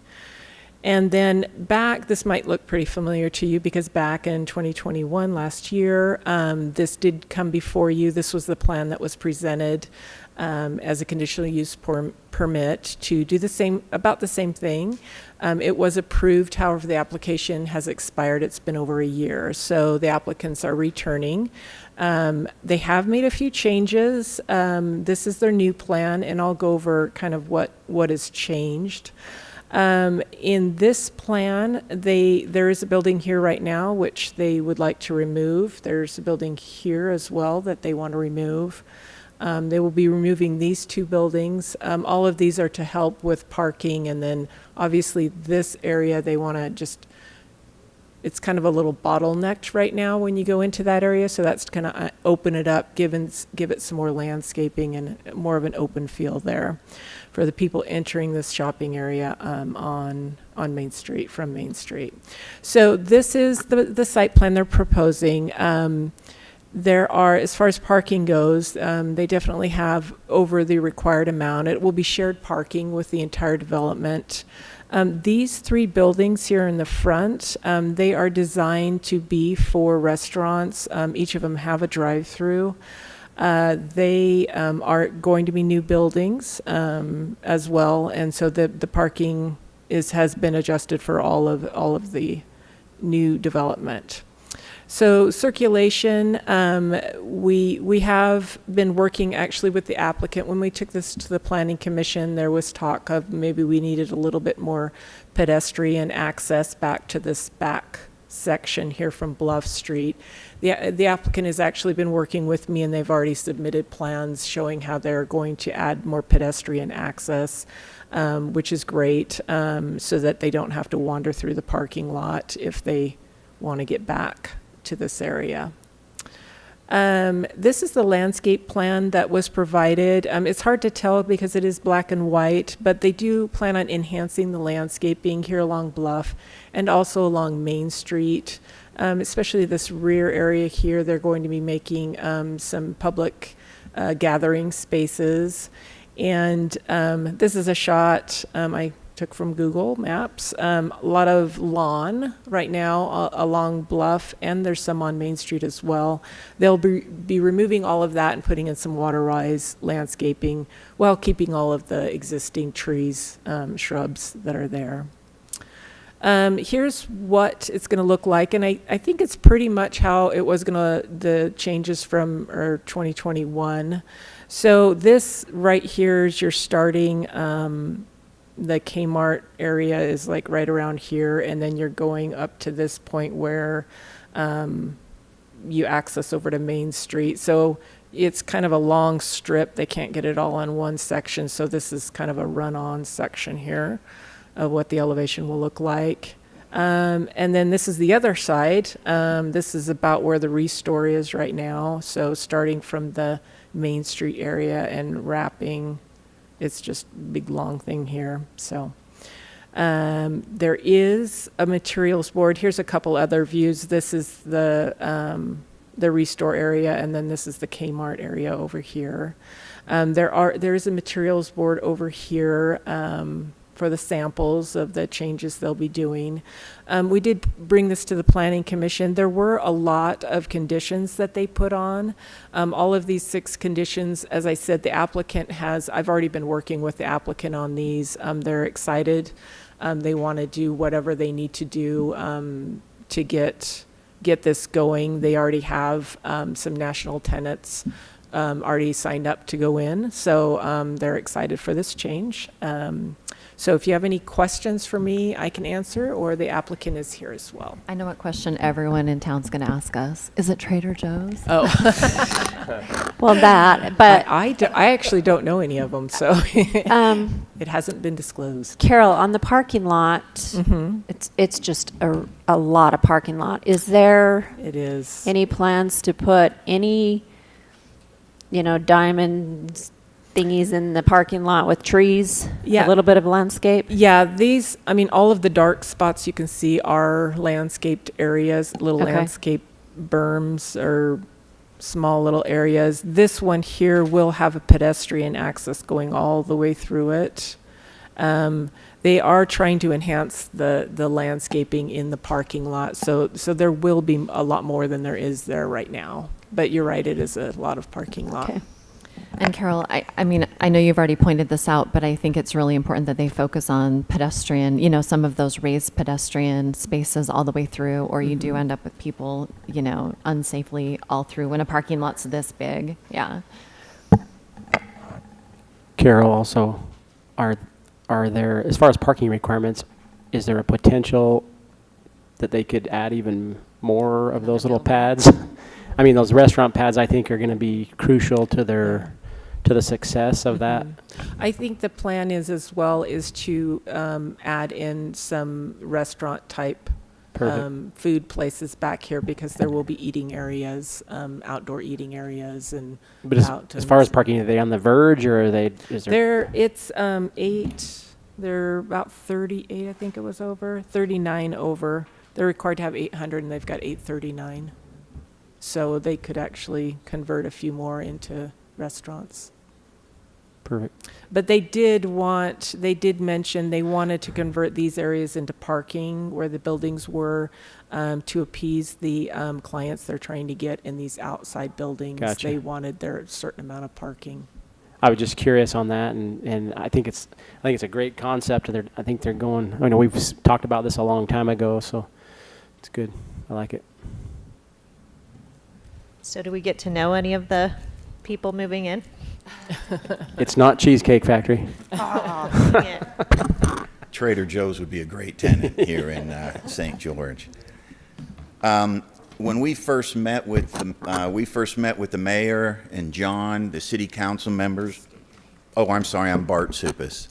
And then back, this might look pretty familiar to you because back in 2021, last year, this did come before you. This was the plan that was presented as a conditional use permit to do about the same thing. It was approved, however, the application has expired. It's been over a year, so the applicants are returning. They have made a few changes. This is their new plan, and I'll go over kind of what has changed. In this plan, there is a building here right now which they would like to remove. There's a building here as well that they want to remove. They will be removing these 2 buildings. All of these are to help with parking, and then obviously this area they want to it's kind of a little bottlenecked right now when you go into that area, so that's going to open it up, give it some more landscaping and more of an open feel there for the people entering this shopping area on Main Street, from Main Street. So this is the site plan they're proposing. There are, as far as parking goes, they definitely have over the required amount. It will be shared parking with the entire development. These 3 buildings here in the front, they are designed to be for restaurants. Each of them have a drive-through. They are going to be new buildings as well, and so the parking has been adjusted for all of the new development. So circulation, we have been working actually with the applicant. When we took this to the Planning Commission, there was talk of maybe we needed a little bit more pedestrian access back to this back section here from Bluff Street. The applicant has actually been working with me, and they've already submitted plans showing how they're going to add more pedestrian access, which is great, so that they don't have to wander through the parking lot if they want to get back to this area. This is the landscape plan that was provided. It's hard to tell because it is black and white, but they do plan on enhancing the landscaping here along Bluff and also along Main Street, especially this rear area here. They're going to be making some public gathering spaces. And this is a shot I took from Google Maps. A lot of lawn right now along Bluff, and there's some on Main Street as well. They'll be removing all of that and putting in some water-wise landscaping while keeping all of the existing trees, shrubs that are there. Here's what it's going to look like, and I think it's pretty much how it was the changes from 2021. So this right here is your starting, the Kmart area is like right around here, and then you're going up to this point where you access over to Main Street. So it's kind of a long strip. They can't get it all on one section, so this is kind of a run-on section here of what the elevation will look like. And then this is the other side. This is about where the Restore is right now. So starting from the Main Street area and wrapping, it's just a big long thing here. So there is a materials board. Here's a couple other views. This is the Restore area, and then this is the Kmart area over here. There is a materials board over here for the samples of the changes they'll be doing. We did bring this to the Planning Commission. There were a lot of conditions that they put on. All of these 6 conditions, as I said, the applicant I've already been working with the applicant on these. They're excited. They want to do whatever they need to do to get this going. They already have some national tenants already signed up to go in, so they're excited for this change. So if you have any questions for me, I can answer, or the applicant is here as well. I know what question everyone in town's going to ask us. Is it Trader Joe's? Oh. Well, that, but I actually don't know any of them, so it hasn't been disclosed. Carol, on the parking lot, it's just a lot of parking lot. Is there It is. any plans to put any, diamond thingies in the parking lot with trees? Yeah. A little bit of landscape? Yeah, all of the dark spots you can see are landscaped areas, little Okay. landscape berms or small little areas. This one here will have a pedestrian access going all the way through it. They are trying to enhance the landscaping in the parking lot, so there will be a lot more than there is there right now. But you're right, it is a lot of parking lot. Okay. And Carol, I mean, I know you've already pointed this out, but I think it's really important that they focus on pedestrian, some of those raised pedestrian spaces all the way through, or you do end up with people, unsafely all through when a parking lot's this big. Yeah. Carol, also, are there, as far as parking requirements, is there a potential that they could add even more of those little pads? I mean, those restaurant pads, I think, are going to be crucial to the success of that. I think the plan is to add in some restaurant type food places back here, because there will be eating areas, outdoor eating areas, and But as far as parking, are they on the verge, or are they? It's 8. They're about 38, I think it was over 39 over. They're required to have 800, and they've got 839. So they could actually convert a few more into restaurants. Perfect. But they did mention they wanted to convert these areas into parking where the buildings were, to appease the clients they're trying to get in these outside buildings. Gotcha. They wanted their certain amount of parking. I was just curious on that, and I think it's a great concept. I think they're going. I know we've talked about this a long time ago, so it's good. I like it. So do we get to know any of the people moving in? It's not Cheesecake Factory. Oh, dang it. Trader Joe's would be a great tenant here in St. George. When we first met with the mayor and John, the city council members. Oh, I'm sorry, I'm Bart Supis.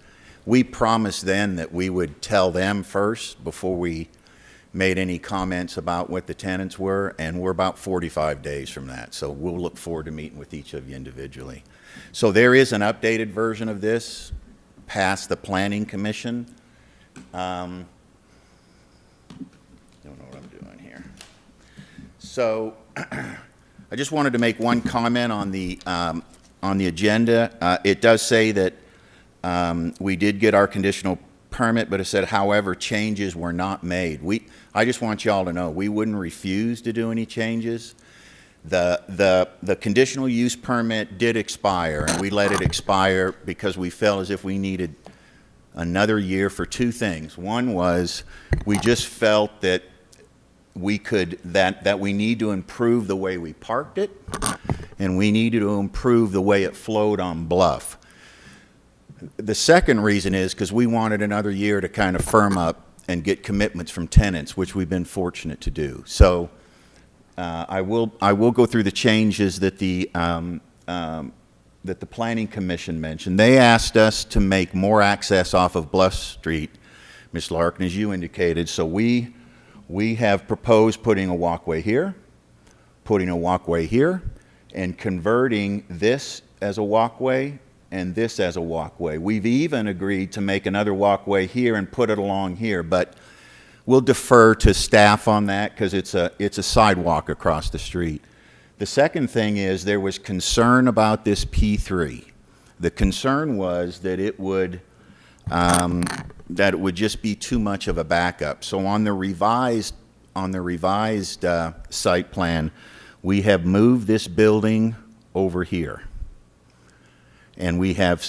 We promised then that we would tell them first before we made any comments about what the tenants were, and we're about 45 days from that. So we'll look forward to meeting with each of you individually. So there is an updated version of this past the Planning Commission. Don't know what I'm doing here. So I just wanted to make one comment on the agenda. It does say that we did get our conditional permit, but it said, however, changes were not made. I just want y'all to know we wouldn't refuse to do any changes. The conditional use permit did expire, and we let it expire because we felt as if we needed another year for two things. One was we just felt that we need to improve the way we parked it, and we needed to improve the way it flowed on Bluff. The second reason is because we wanted another year to kind of firm up and get commitments from tenants, which we've been fortunate to do. So I will go through the changes that the Planning Commission mentioned. They asked us to make more access off of Bluff Street, Ms. Larkin, as you indicated. So we have proposed putting a walkway here, and converting this as a walkway and this as a walkway. We've even agreed to make another walkway here and put it along here, but we'll defer to staff on that because it's a sidewalk across the street. The second thing is there was concern about this P3. The concern was that it would just be too much of a backup. So on the revised site plan, we have moved this building over here. And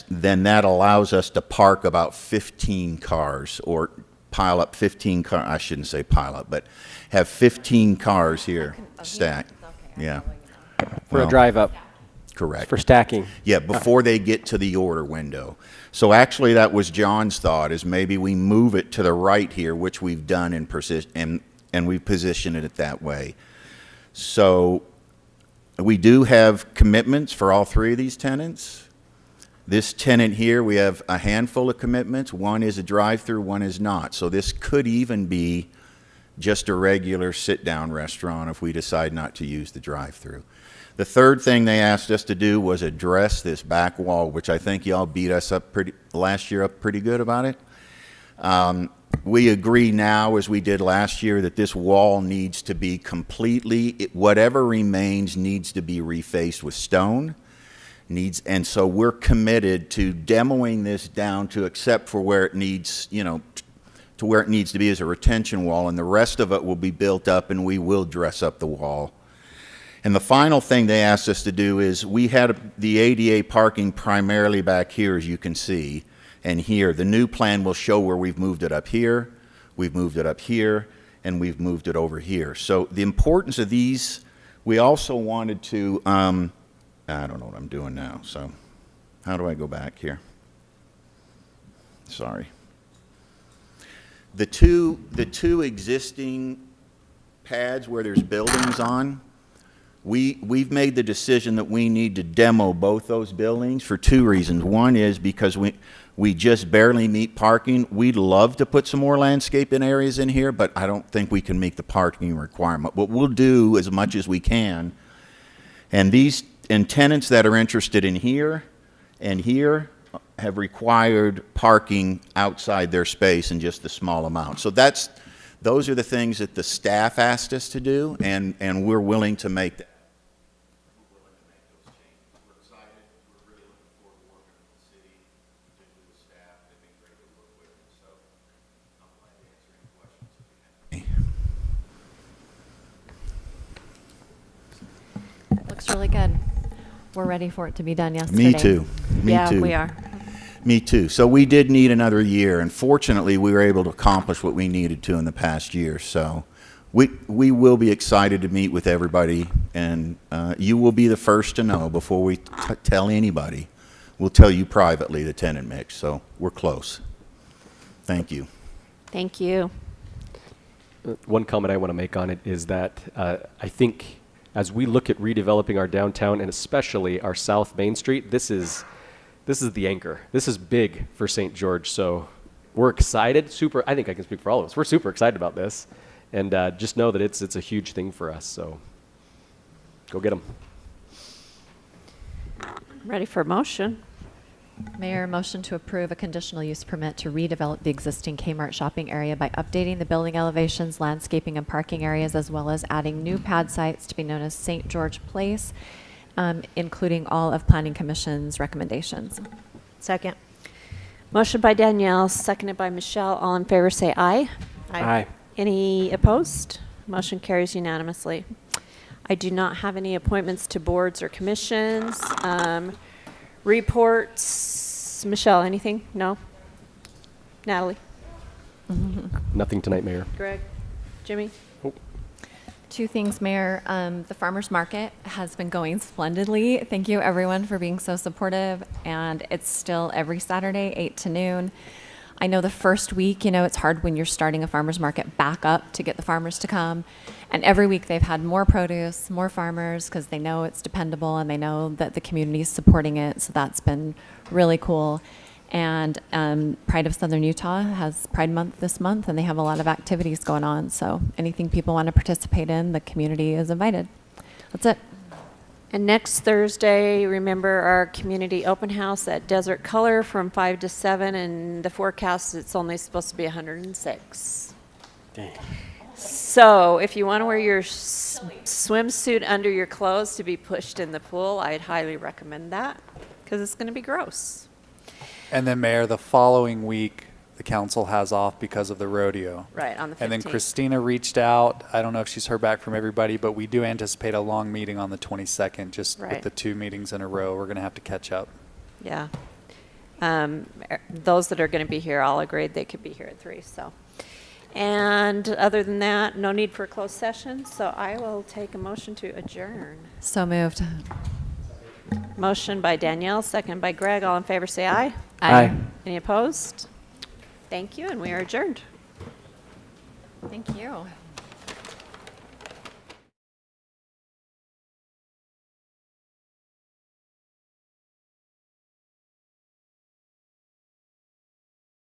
then that allows us to park about 15 cars, or pile up 15 cars. I shouldn't say pile up, but have 15 cars here stacked. Yeah. For a drive up. Correct. For stacking. Yeah, before they get to the order window. So actually that was John's thought, is maybe we move it to the right here, which we've done and we've positioned it that way. So we do have commitments for all three of these tenants. This tenant here, we have a handful of commitments. One is a drive-through, one is not. So this could even be just a regular sit-down restaurant if we decide not to use the drive-through. The third thing they asked us to do was address this back wall, which I think y'all beat us up last year up pretty good about it. We agree now, as we did last year, that this wall needs to be whatever remains needs to be refaced with stone. And so we're committed to demoing this down to except for where it needs, to where it needs to be as a retention wall, and the rest of it will be built up, and we will dress up the wall. And the final thing they asked us to do is we had the ADA parking primarily back here, as you can see, and here. The new plan will show where we've moved it up here, we've moved it up here, and we've moved it over here. So the importance of these, we also wanted to, I don't know what I'm doing now, so how do I go back here? Sorry. The two existing pads where there's buildings on, we've made the decision that we need to demo both those buildings for two reasons. One is because we just barely meet parking. We'd love to put some more landscaping areas in here, but I don't think we can meet the parking requirement. But we'll do as much as we can. And tenants that are interested in here and here have required parking outside their space in just a small amount. So those are the things that the staff asked us to do, and we're willing to make that. We're willing to make those changes. We're excited. We're really looking forward to working with the city. really good. We're ready for it to be done yesterday. Me too. Me yeah, too. we are. Me too. So we did need another year, and fortunately, we were able to accomplish what we needed to in the past year. So we will be excited to meet with everybody, and you will be the first to know before we tell anybody. We'll tell you privately the tenant mix, so we're close. Thank you. Thank you. One comment I want to make on it is that I think as we look at redeveloping our downtown and especially our South Main Street, this is the anchor. This is big for St. George, so we're excited. I think I can speak for all of us. We're super excited about this, and just know that it's a huge thing for us. So go get them. Ready for a motion? Mayor, motion to approve a conditional use permit to redevelop the existing Kmart shopping area by updating the building elevations, landscaping, and parking areas, as well as adding new pad sites to be known as St. George Place, including all of Planning Commission's recommendations. Second. Motion by Danielle, seconded by Michelle. All in favor say aye. Aye. Any opposed? Motion carries unanimously. I do not have any appointments to boards or commissions. Reports. Michelle, anything? No? Natalie? Nothing tonight, Mayor. Greg? Jimmy? Two things, Mayor. The farmers market has been going splendidly. Thank you, everyone, for being so supportive. And it's still every Saturday, 8 to noon. I know the first week, it's hard when you're starting a farmers market back up to get the farmers to come. And every week they've had more produce, more farmers, because they know it's dependable and they know that the community is supporting it. So that's been really cool. And Pride of Southern Utah has Pride Month this month, and they have a lot of activities going on. So anything people want to participate in, the community is invited. That's it. And next Thursday, remember our community open house at Desert Color from 5 to 7, and the forecast, it's only supposed to be 106. Dang. So if you want to wear your swimsuit under your clothes to be pushed in the pool, I'd highly recommend that, because it's going to be gross. And then, Mayor, the following week, the council has off because of the rodeo. Right, on the 15th. And then Christina reached out. I don't know if she's heard back from everybody, but we do anticipate a long meeting on the 22nd, just Right. with the 2 meetings in a row. We're going to have to catch up. Yeah. Those that are going to be here all agreed they could be here at 3, so. And other than that, no need for a closed session, so I will take a motion to adjourn. So moved. Motion by Danielle, second by Greg. All in favor say aye. Aye. Any opposed? Thank you, and we are adjourned. Thank you.